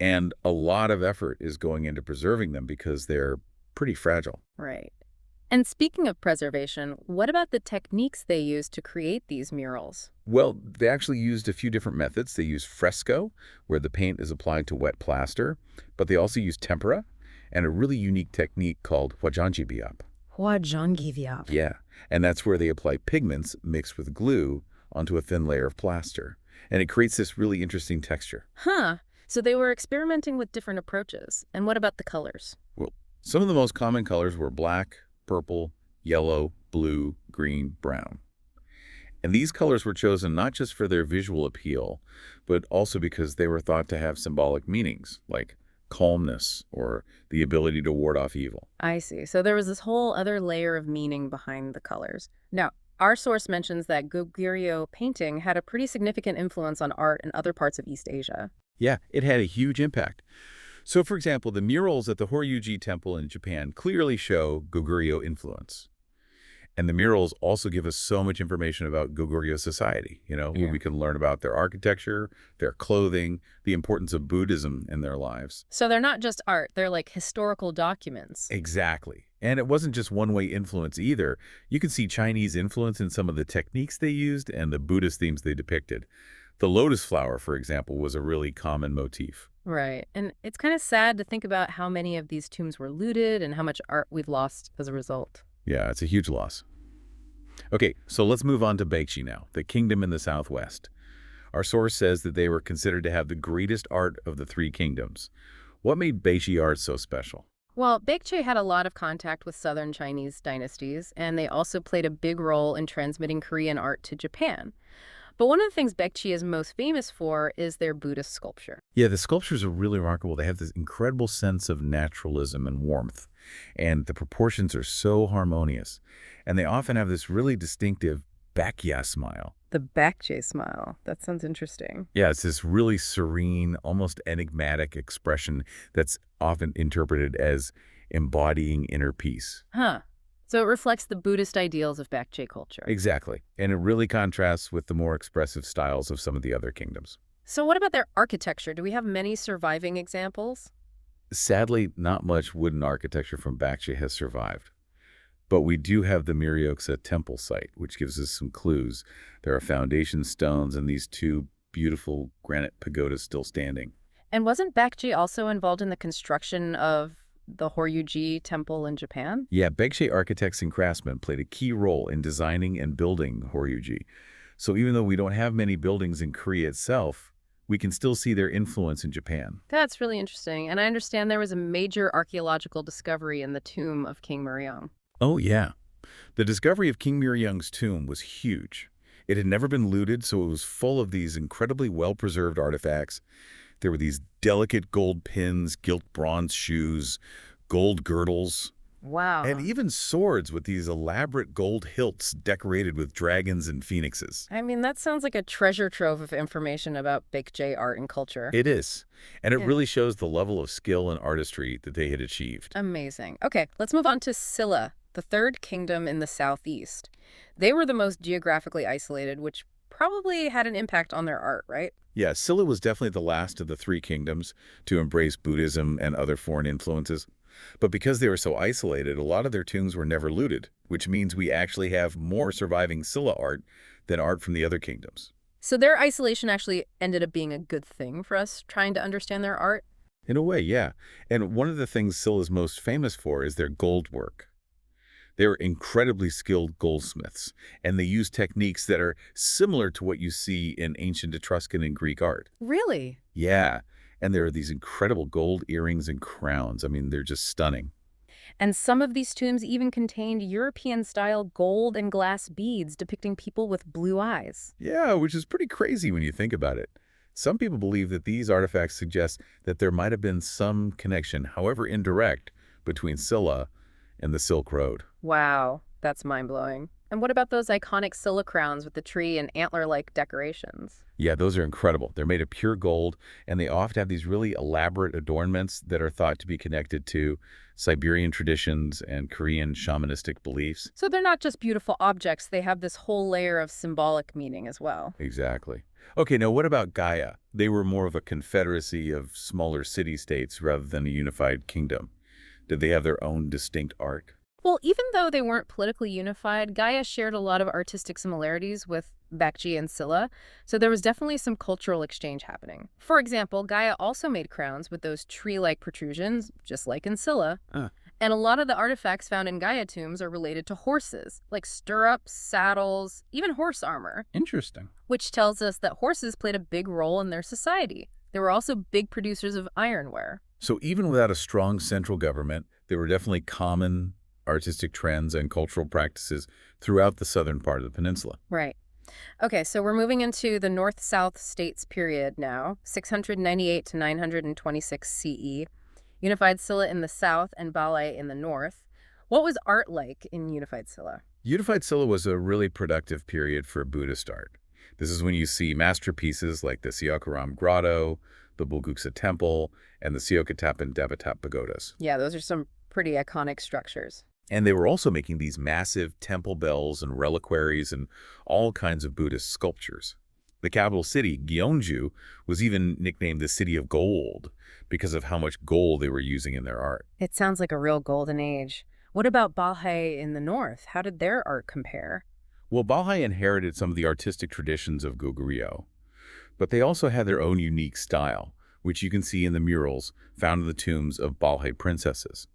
And a lot of effort is going into preserving them because they're pretty fragile. Right. And speaking of preservation, what about the techniques they used to create these murals? Well, they actually used a few different methods. They used fresco, where the paint is applied to wet plaster, but they also used tempera and a really unique technique called hwajanjibyap. Hwajangivyap. Yeah, and that's where they apply pigments mixed with glue onto a thin layer of plaster. And it creates this really interesting texture. Huh. So they were experimenting with different approaches. And what about the colors? Well, some of the most common colors were black, purple, yellow, blue, green, brown. And these colors were chosen not just for their visual appeal, but also because they were thought to have symbolic meanings, like calmness or the ability to ward off evil. I see. So there was this whole other layer of meaning behind the colors. Now, our source mentions that Goguryeo painting had a pretty significant influence on art in other parts of East Asia. Yeah, it had a huge impact. So, for example, the murals at the Horyuji Temple in Japan clearly show Goguryeo influence. And the murals also give us so much information about Goguryeo society. Yeah. We can learn about their architecture, their clothing, the importance of Buddhism in their lives. So they're not just art, they're like historical documents. Exactly. And it wasn't just one-way influence either. You can see Chinese influence in some of the techniques they used and the Buddhist themes they depicted. The lotus flower, for example, was a really common motif. Right. And it's kind of sad to think about how many of these tombs were looted and how much art we've lost as a result. Yeah, it's a huge loss. Okay, so let's move on to Baekje now, the kingdom in the southwest. Our source says that they were considered to have the greatest art of the three kingdoms. What made Baekje art so special? Well, Baekje had a lot of contact with southern Chinese dynasties, and they also played a big role in transmitting Korean art to Japan. But one of the things Baekje is most famous for is their Buddhist sculpture. Yeah, the sculptures are really remarkable. They have this incredible sense of naturalism and warmth, and the proportions are so harmonious. And they often have this really distinctive Baekje smile. The Baekje smile. That sounds interesting. Yeah, it's this really serene, almost enigmatic expression that's often interpreted as embodying inner peace. Huh. So it reflects the Buddhist ideals of Baekje culture. Exactly. And it really contrasts with the more expressive styles of some of the other kingdoms. So what about their architecture? Do we have many surviving examples? Sadly, not much wooden architecture from Baekje has survived. But we do have the Myeoksa temple site, which gives us some clues. There are foundation stones and these two beautiful granite pagodas still standing. And wasn't Baekje also involved in the construction of the Horyuji temple in Japan? Yeah, Baekje architects and craftsmen played a key role in designing and building Horyuji. So even though we don't have many buildings in Korea itself, we can still see their influence in Japan. That's really interesting. And I understand there was a major archaeological discovery in the tomb of King Myeong. Oh, yeah. The discovery of King Myeong's tomb was huge. It had never been looted, so it was full of these incredibly well-preserved artifacts. There were these delicate gold pins, gilt bronze shoes, gold girdles, Wow. and even swords with these elaborate gold hilts decorated with dragons and phoenixes. I mean, that sounds like a treasure trove of information about Baekje art and culture. It is, and it Yeah. really shows the level of skill and artistry that they had achieved. Amazing. Okay, let's move on to Silla, the third kingdom in the southeast. They were the most geographically isolated, which probably had an impact on their art, right? Yeah, Silla was definitely the last of the three kingdoms to embrace Buddhism and other foreign influences. But because they were so isolated, a lot of their tombs were never looted, which means we actually have more surviving Silla art than art from the other kingdoms. So their isolation actually ended up being a good thing for us trying to understand their art? In a way, yeah. And one of the things Scylla's most famous for is their gold work. They're incredibly skilled goldsmiths, and they use techniques that are similar to what you see in ancient Etruscan and Greek art. Really? Yeah, and there are these incredible gold earrings and crowns. I mean, they're just stunning. And some of these tombs even contained European-style gold and glass beads depicting people with blue eyes. Yeah, which is pretty crazy when you think about it. Some people believe that these artifacts suggest that there might have been some connection, however indirect, between Scylla and the Silk Road. Wow, that's mind-blowing. And what about those iconic Scylla crowns with the tree and antler-like decorations? Yeah, those are incredible. They're made of pure gold, and they often have these really elaborate adornments that are thought to be connected to Siberian traditions and Korean shamanistic beliefs. So they're not just beautiful objects, they have this whole layer of symbolic meaning as well. Exactly. Okay, now what about Gaia? They were more of a confederacy of smaller city-states rather than a unified kingdom. Did they have their own distinct art? Well, even though they weren't politically unified, Gaia shared a lot of artistic similarities with Bakji and Scylla, so there was definitely some cultural exchange happening. For example, Gaia also made crowns with those tree-like protrusions, just like in Scylla. Ah, And a lot of the artifacts found in Gaia tombs are related to horses, like stirrups, saddles, even horse armor, interesting. which tells us that horses played a big role in their society. They were also big producers of ironware. So even without a strong central government, there were definitely common artistic trends and cultural practices throughout the southern part of the peninsula. Right. Okay, so we're moving into the North-South states period now, 698 to 926 CE. Unified Scylla in the south and Balhae in the north. What was art like in Unified Scylla? Unified Scylla was a really productive period for Buddhist art. This is when you see masterpieces like the Siakaram Grotto, the Bulguksa Temple, and the Siokatap and Davatap pagodas. Yeah, those are some pretty iconic structures. And they were also making these massive temple bells and reliquaries and all kinds of Buddhist sculptures. The capital city, Gyeongju, was even nicknamed the City of Gold because of how much gold they were using in their art. It sounds like a real golden age. What about Balhae in the north? How did their art compare? Well, Balhae inherited some of the artistic traditions of Goguryeo, but they also had their own unique style, which you can see in the murals found in the tombs of Balhae princesses.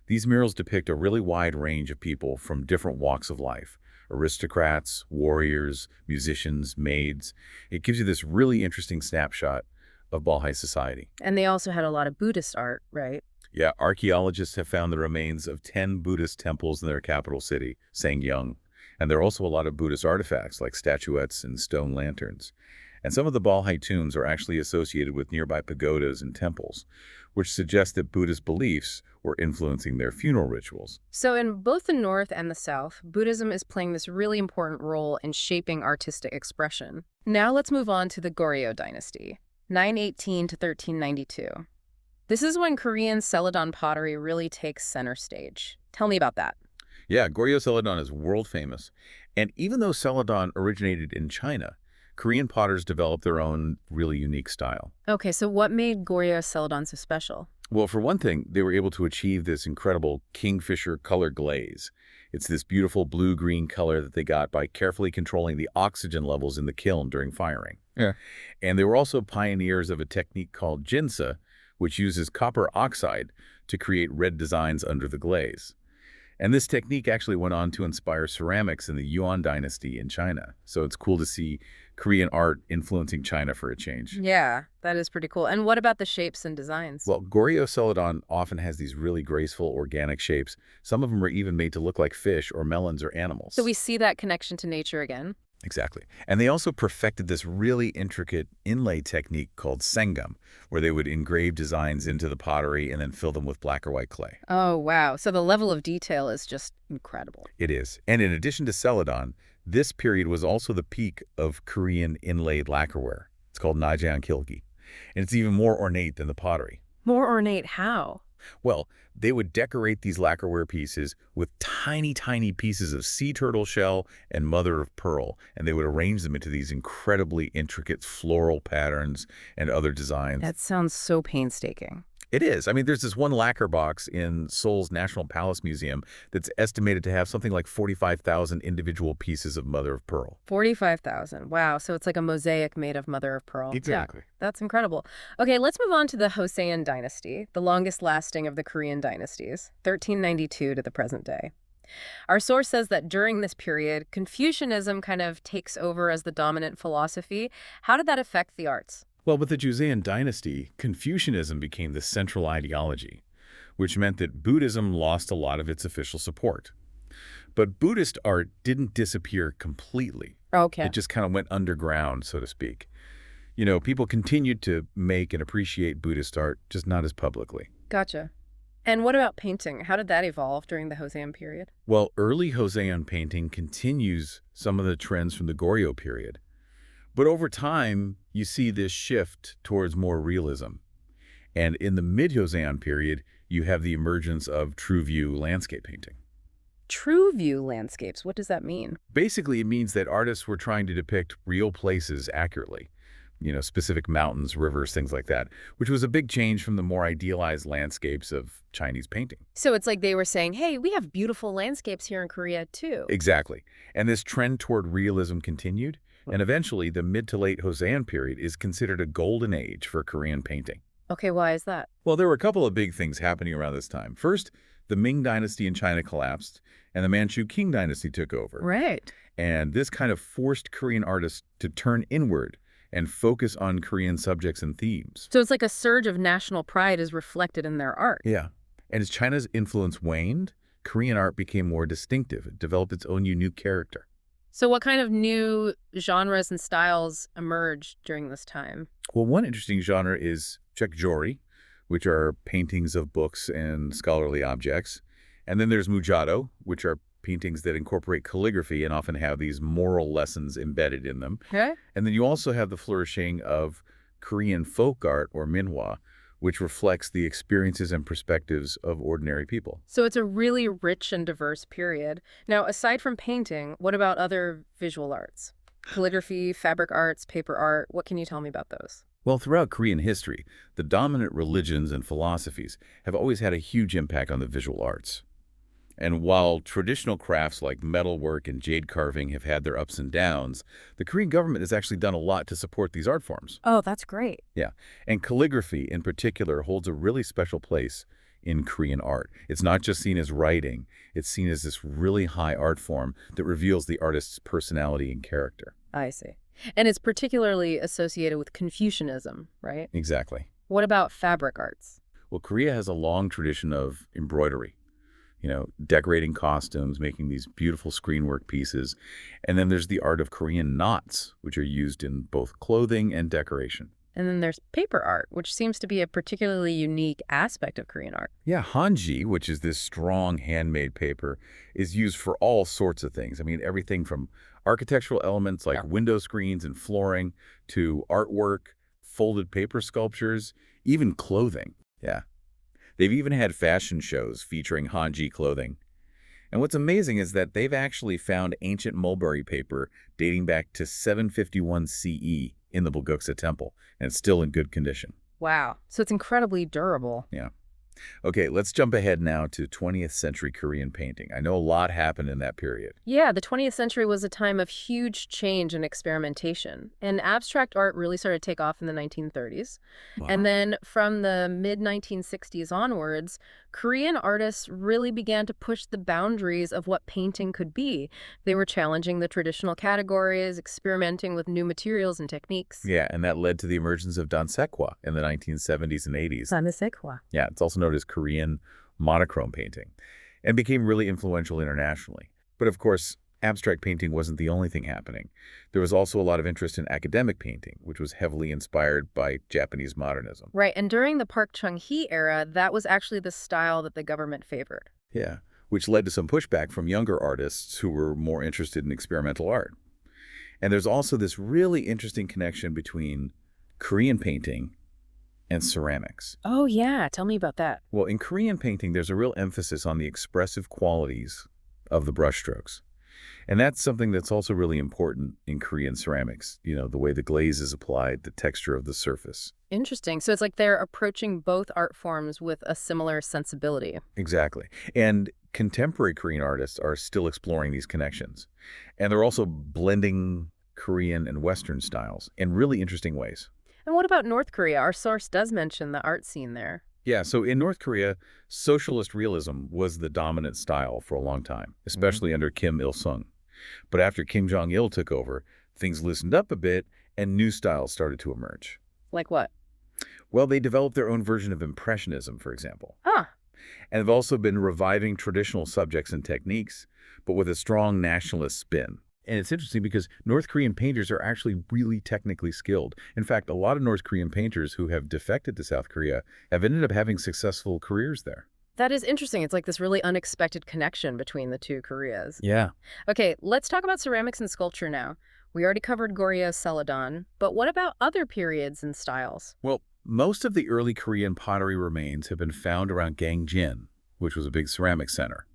These murals depict a really wide range of people from different walks of life: aristocrats, warriors, musicians, maids. It gives you this really interesting snapshot of Balhae society. And they also had a lot of Buddhist art, right? Yeah, archaeologists have found the remains of 10 Buddhist temples in their capital city, Sangyeong. And there are also a lot of Buddhist artifacts like statuettes and stone lanterns. And some of the Balhae tombs are actually associated with nearby pagodas and temples, which suggests that Buddhist beliefs were influencing their funeral rituals. So in both the north and the south, Buddhism is playing this really important role in shaping artistic expression. Now let's move on to the Goryeo dynasty, 918 to 1392. This is when Korean Celadon pottery really takes center stage. Tell me about that. Yeah, Goryeo Celadon is world famous. And even though Celadon originated in China, Korean potters developed their own really unique style. Okay, so what made Goryeo Celadon so special? Well, for one thing, they were able to achieve this incredible kingfisher color glaze. It's this beautiful blue-green color that they got by carefully controlling the oxygen levels in the kiln during firing. Yeah. And they were also pioneers of a technique called jinsa, which uses copper oxide to create red designs under the glaze. And this technique actually went on to inspire ceramics in the Yuan dynasty in China. So it's cool to see Korean art influencing China for a change. Yeah, that is pretty cool. And what about the shapes and designs? Well, Goryeo Celadon often has these really graceful organic shapes. Some of them are even made to look like fish or melons or animals. So we see that connection to nature again. Exactly. And they also perfected this really intricate inlay technique called sengam, where they would engrave designs into the pottery and then fill them with black or white clay. Oh, wow. So the level of detail is just incredible. It is. And in addition to Celadon, this period was also the peak of Korean inlaid lacquerware. It's called Najeongkilgi. And it's even more ornate than the pottery. More ornate how? Well, they would decorate these lacquerware pieces with tiny, tiny pieces of sea turtle shell and mother of pearl, and they would arrange them into these incredibly intricate floral patterns and other designs. That sounds so painstaking. It is. I mean, there's this one lacquer box in Seoul's National Palace Museum that's estimated to have something like 45,000 individual pieces of mother of pearl. 45,000. Wow. So it's like a mosaic made of mother of pearl. Yeah, Exactly. that's incredible. Okay, let's move on to the Joseon dynasty, the longest lasting of the Korean dynasties, 1392 to the present day. Our source says that during this period, Confucianism kind of takes over as the dominant philosophy. How did that affect the arts? Well, with the Joseon dynasty, Confucianism became the central ideology, which meant that Buddhism lost a lot of its official support. But Buddhist art didn't disappear completely. Okay. It just kind of went underground, so to speak. You know, people continued to make and appreciate Buddhist art, just not as publicly. Gotcha. And what about painting? How did that evolve during the Joseon period? Well, early Joseon painting continues some of the trends from the Goryeo period. But over time, you see this shift towards more realism. And in the mid-Joseon period, you have the emergence of true view landscape painting. True view landscapes. What does that mean? Basically, it means that artists were trying to depict real places accurately. You know, specific mountains, rivers, things like that, which was a big change from the more idealized landscapes of Chinese painting. So it's like they were saying, hey, we have beautiful landscapes here in Korea, too. Exactly. And this trend toward realism continued, and eventually the mid to late Joseon period is considered a golden age for Korean painting. Okay, why is that? Well, there were a couple of big things happening around this time. First, the Ming dynasty in China collapsed, and the Manchu Qing dynasty took over. Right. And this kind of forced Korean artists to turn inward and focus on Korean subjects and themes. So it's like a surge of national pride is reflected in their art. Yeah. And as China's influence waned, Korean art became more distinctive. It developed its own unique character. So what kind of new genres and styles emerged during this time? Well, one interesting genre is Cheokjori, which are paintings of books and scholarly objects. And then there's Mujado, which are paintings that incorporate calligraphy and often have these moral lessons embedded in them. Okay. And then you also have the flourishing of Korean folk art, or minhwa, which reflects the experiences and perspectives of ordinary people. So it's a really rich and diverse period. Now, aside from painting, what about other visual arts? Calligraphy, fabric arts, paper art, what can you tell me about those? Well, throughout Korean history, the dominant religions and philosophies have always had a huge impact on the visual arts. And while traditional crafts like metalwork and jade carving have had their ups and downs, the Korean government has actually done a lot to support these art forms. Oh, that's great. Yeah, and calligraphy in particular holds a really special place in Korean art. It's not just seen as writing, it's seen as this really high art form that reveals the artist's personality and character. I see. And it's particularly associated with Confucianism, right? Exactly. What about fabric arts? Well, Korea has a long tradition of embroidery. You know, decorating costumes, making these beautiful screenwork pieces. And then there's the art of Korean knots, which are used in both clothing and decoration. And then there's paper art, which seems to be a particularly unique aspect of Korean art. Yeah, hanji, which is this strong handmade paper, is used for all sorts of things. I mean, everything from architectural elements like window screens and flooring to artwork, folded paper sculptures, even clothing. Yeah. They've even had fashion shows featuring hanji clothing. And what's amazing is that they've actually found ancient mulberry paper dating back to 751 CE in the Bulguksa Temple, and it's still in good condition. Wow. So it's incredibly durable. Yeah. Okay, let's jump ahead now to 20th century Korean painting. I know a lot happened in that period. Yeah, the 20th century was a time of huge change and experimentation. And abstract art really started to take off in the 1930s. Wow. And then from the mid-1960s onwards, Korean artists really began to push the boundaries of what painting could be. They were challenging the traditional categories, experimenting with new materials and techniques. Yeah, and that led to the emergence of dansekwa in the 1970s and 80s. Dansekwa. Yeah, it's also known as Korean monochrome painting, and became really influential internationally. But of course, abstract painting wasn't the only thing happening. There was also a lot of interest in academic painting, which was heavily inspired by Japanese modernism. Right, and during the Park Chung-hee era, that was actually the style that the government favored. Yeah, which led to some pushback from younger artists who were more interested in experimental art. And there's also this really interesting connection between Korean painting and ceramics. Oh, yeah. Tell me about that. Well, in Korean painting, there's a real emphasis on the expressive qualities of the brushstrokes. And that's something that's also really important in Korean ceramics, the way the glaze is applied, the texture of the surface. Interesting. So it's like they're approaching both art forms with a similar sensibility. Exactly. And contemporary Korean artists are still exploring these connections. And they're also blending Korean and Western styles in really interesting ways. And what about North Korea? Our source does mention the art scene there. Yeah, so in North Korea, socialist realism was the dominant style for a long time, especially under Kim Il-sung. But after Kim Jong-il took over, things loosened up a bit and new styles started to emerge. Like what? Well, they developed their own version of Impressionism, for example. Ah, And they've also been reviving traditional subjects and techniques, but with a strong nationalist spin. And it's interesting because North Korean painters are actually really technically skilled. In fact, a lot of North Korean painters who have defected to South Korea have ended up having successful careers there. that is interesting. It's like this really unexpected connection between the two Koreas. Yeah. Okay, let's talk about ceramics and sculpture now. We already covered Goryeo Celadon, but what about other periods and styles? Well, most of the early Korean pottery remains have been found around Gangjin, which was a big ceramic center.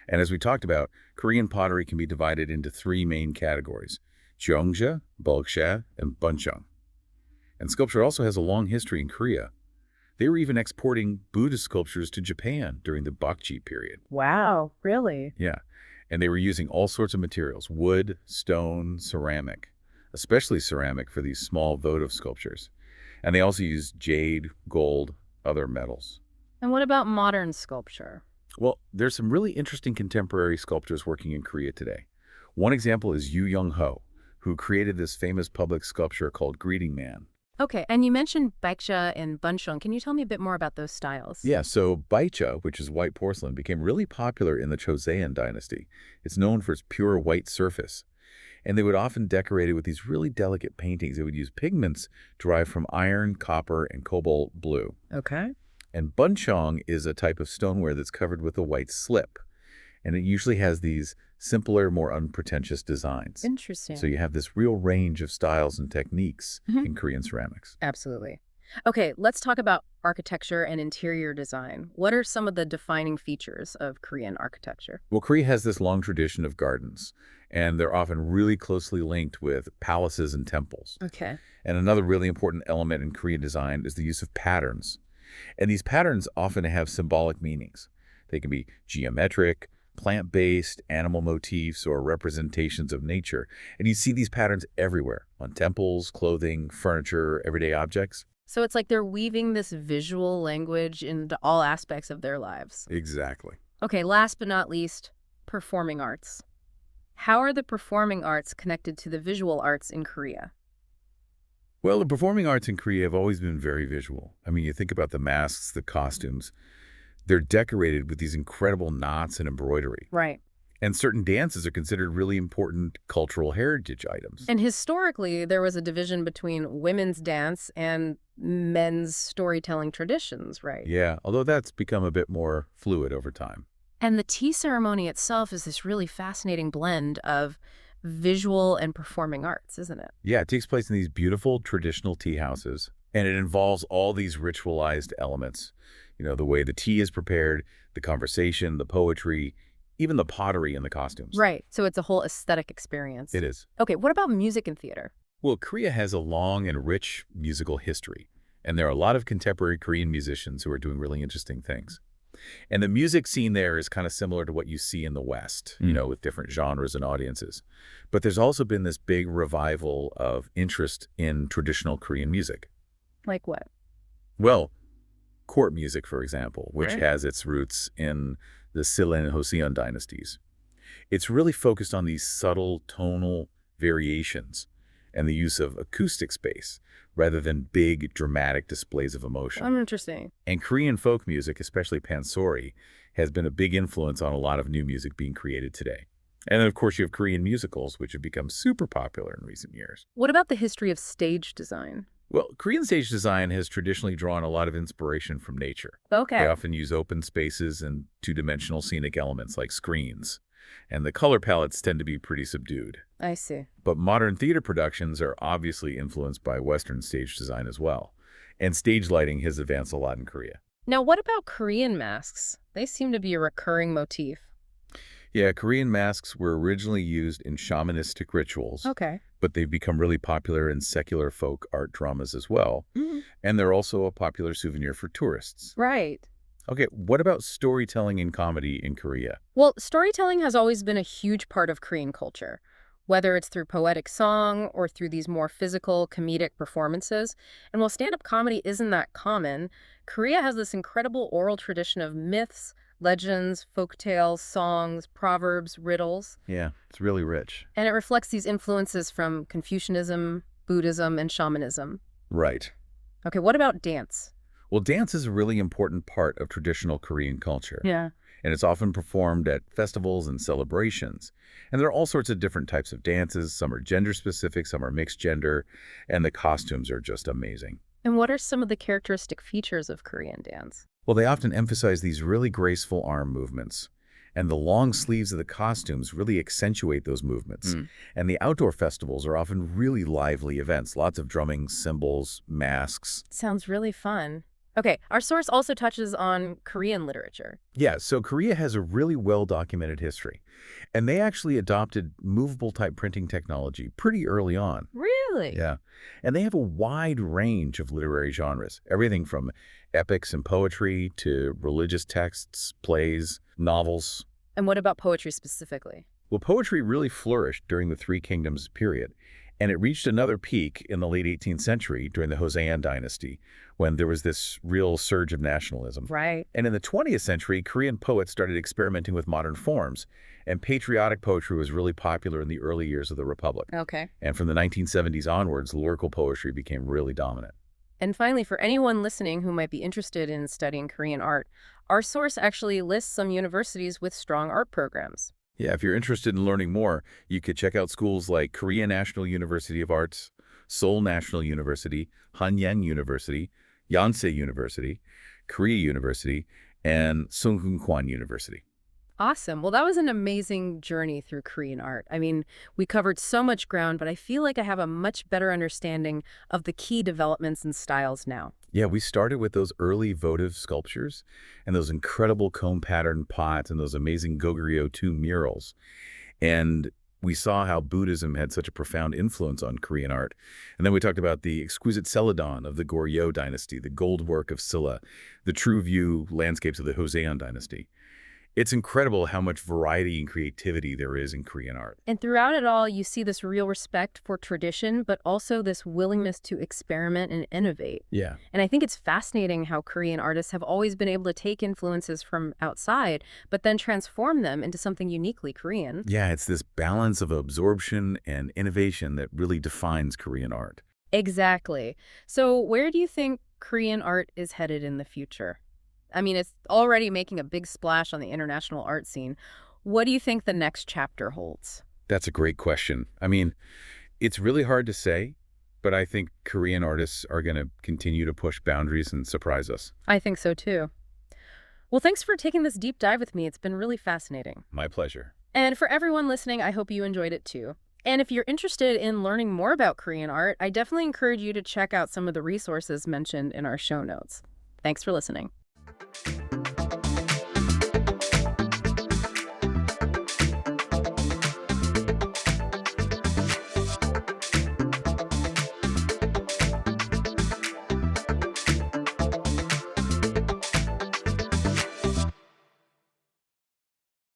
And as we talked about, Korean pottery can be divided into three main categories: Jeongja, Bulgsha, and Buncheong. And sculpture also has a long history in Korea. They were even exporting Buddhist sculptures to Japan during the Bakji period. Wow, really? Yeah, and they were using all sorts of materials: wood, stone, ceramic, especially ceramic for these small votive sculptures. And they also used jade, gold, other metals. And what about modern sculpture? Well, there's some really interesting contemporary sculptors working in Korea today. One example is Yu Young-ho, who created this famous public sculpture called Greeting Man. Okay, and you mentioned Baekja and Buncheong. Can you tell me a bit more about those styles? Yeah, so baicha, which is white porcelain, became really popular in the Joseon dynasty. It's known for its pure white surface. And they would often decorate it with these really delicate paintings. They would use pigments derived from iron, copper, and cobalt blue. Okay. And buncheong is a type of stoneware that's covered with a white slip. And it usually has these simpler, more unpretentious designs. Interesting. So you have this real range of styles and techniques in Korean ceramics. Absolutely. Okay, let's talk about architecture and interior design. What are some of the defining features of Korean architecture? Well, Korea has this long tradition of gardens, and they're often really closely linked with palaces and temples. Okay. And another really important element in Korean design is the use of patterns. And these patterns often have symbolic meanings. They can be geometric, plant-based, animal motifs, or representations of nature. And you see these patterns everywhere, on temples, clothing, furniture, everyday objects. So it's like they're weaving this visual language into all aspects of their lives. Exactly. Okay, last but not least, performing arts. How are the performing arts connected to the visual arts in Korea? Well, the performing arts in Korea have always been very visual. I mean, you think about the masks, the costumes. They're decorated with these incredible knots and embroidery. Right. And certain dances are considered really important cultural heritage items. And historically, there was a division between women's dance and men's storytelling traditions, right? Yeah, although that's become a bit more fluid over time. And the tea ceremony itself is this really fascinating blend of visual and performing arts, isn't it? Yeah, it takes place in these beautiful traditional tea houses, and it involves all these ritualized elements. The way the tea is prepared, the conversation, the poetry, even the pottery and the costumes. Right. So it's a whole aesthetic experience. It is. Okay, what about music and theater? Well, Korea has a long and rich musical history, and there are a lot of contemporary Korean musicians who are doing really interesting things. And the music scene there is kind of similar to what you see in the West, with different genres and audiences. But there's also been this big revival of interest in traditional Korean music. Like what? Well, court music, for example, which Right. has its roots in the Seollin and Joseon dynasties. It's really focused on these subtle tonal variations and the use of acoustic space rather than big, dramatic displays of emotion. Interesting. And Korean folk music, especially pansori, has been a big influence on a lot of new music being created today. And then, of course, you have Korean musicals, which have become super popular in recent years. What about the history of stage design? Well, Korean stage design has traditionally drawn a lot of inspiration from nature. Okay. They often use open spaces and two-dimensional scenic elements like screens. And the color palettes tend to be pretty subdued. I see. But modern theater productions are obviously influenced by Western stage design as well. And stage lighting has advanced a lot in Korea. Now, what about Korean masks? They seem to be a recurring motif. Yeah, Korean masks were originally used in shamanistic rituals, Okay. but they've become really popular in secular folk art dramas as well. Mhm. And they're also a popular souvenir for tourists. Right. Okay, what about storytelling and comedy in Korea? Well, storytelling has always been a huge part of Korean culture, whether it's through poetic song or through these more physical, comedic performances. And while stand-up comedy isn't that common, Korea has this incredible oral tradition of myths, legends, folk tales, songs, proverbs, riddles, Yeah, it's really rich. and it reflects these influences from Confucianism, Buddhism, and shamanism. Right. Okay, what about dance? Well, dance is a really important part of traditional Korean culture, Yeah. and it's often performed at festivals and celebrations. And there are all sorts of different types of dances. Some are gender-specific, some are mixed gender, and the costumes are just amazing. And what are some of the characteristic features of Korean dance? Well, they often emphasize these really graceful arm movements, and the long sleeves of the costumes really accentuate those movements. Mm. And the outdoor festivals are often really lively events, lots of drumming, cymbals, masks. Sounds really fun. Okay, our source also touches on Korean literature. Yeah, so Korea has a really well-documented history, and they actually adopted movable type printing technology pretty early on. Really? Yeah, and they have a wide range of literary genres, everything from epics and poetry to religious texts, plays, novels. And what about poetry specifically? Well, poetry really flourished during the Three Kingdoms period, and it reached another peak in the late 18th century during the Joseon dynasty, when there was this real surge of nationalism. Right. And in the 20th century, Korean poets started experimenting with modern forms, and patriotic poetry was really popular in the early years of the Republic. Okay. And from the 1970s onwards, lyrical poetry became really dominant. And finally, for anyone listening who might be interested in studying Korean art, our source actually lists some universities with strong art programs. Yeah, if you're interested in learning more, you could check out schools like Korea National University of Arts, Seoul National University, Hanyang University, Yonsei University, Korea University, and Sungkyunkwan University. Awesome. Well, that was an amazing journey through Korean art. I mean, we covered so much ground, but I feel like I have a much better understanding of the key developments and styles now. Yeah, we started with those early votive sculptures and those incredible comb pattern pots and those amazing Goguryeo II murals. And we saw how Buddhism had such a profound influence on Korean art. And then we talked about the exquisite celadon of the Goryeo dynasty, the gold work of Silla, the true view landscapes of the Joseon dynasty. It's incredible how much variety and creativity there is in Korean art. And throughout it all, you see this real respect for tradition, but also this willingness to experiment and innovate. Yeah. And I think it's fascinating how Korean artists have always been able to take influences from outside, but then transform them into something uniquely Korean. Yeah, it's this balance of absorption and innovation that really defines Korean art. Exactly. So where do you think Korean art is headed in the future? I mean, it's already making a big splash on the international art scene. What do you think the next chapter holds? That's a great question. I mean, it's really hard to say, but I think Korean artists are going to continue to push boundaries and surprise us. I think so too. Well, thanks for taking this deep dive with me. It's been really fascinating. My pleasure. And for everyone listening, I hope you enjoyed it too. And if you're interested in learning more about Korean art, I definitely encourage you to check out some of the resources mentioned in our show notes. Thanks for listening.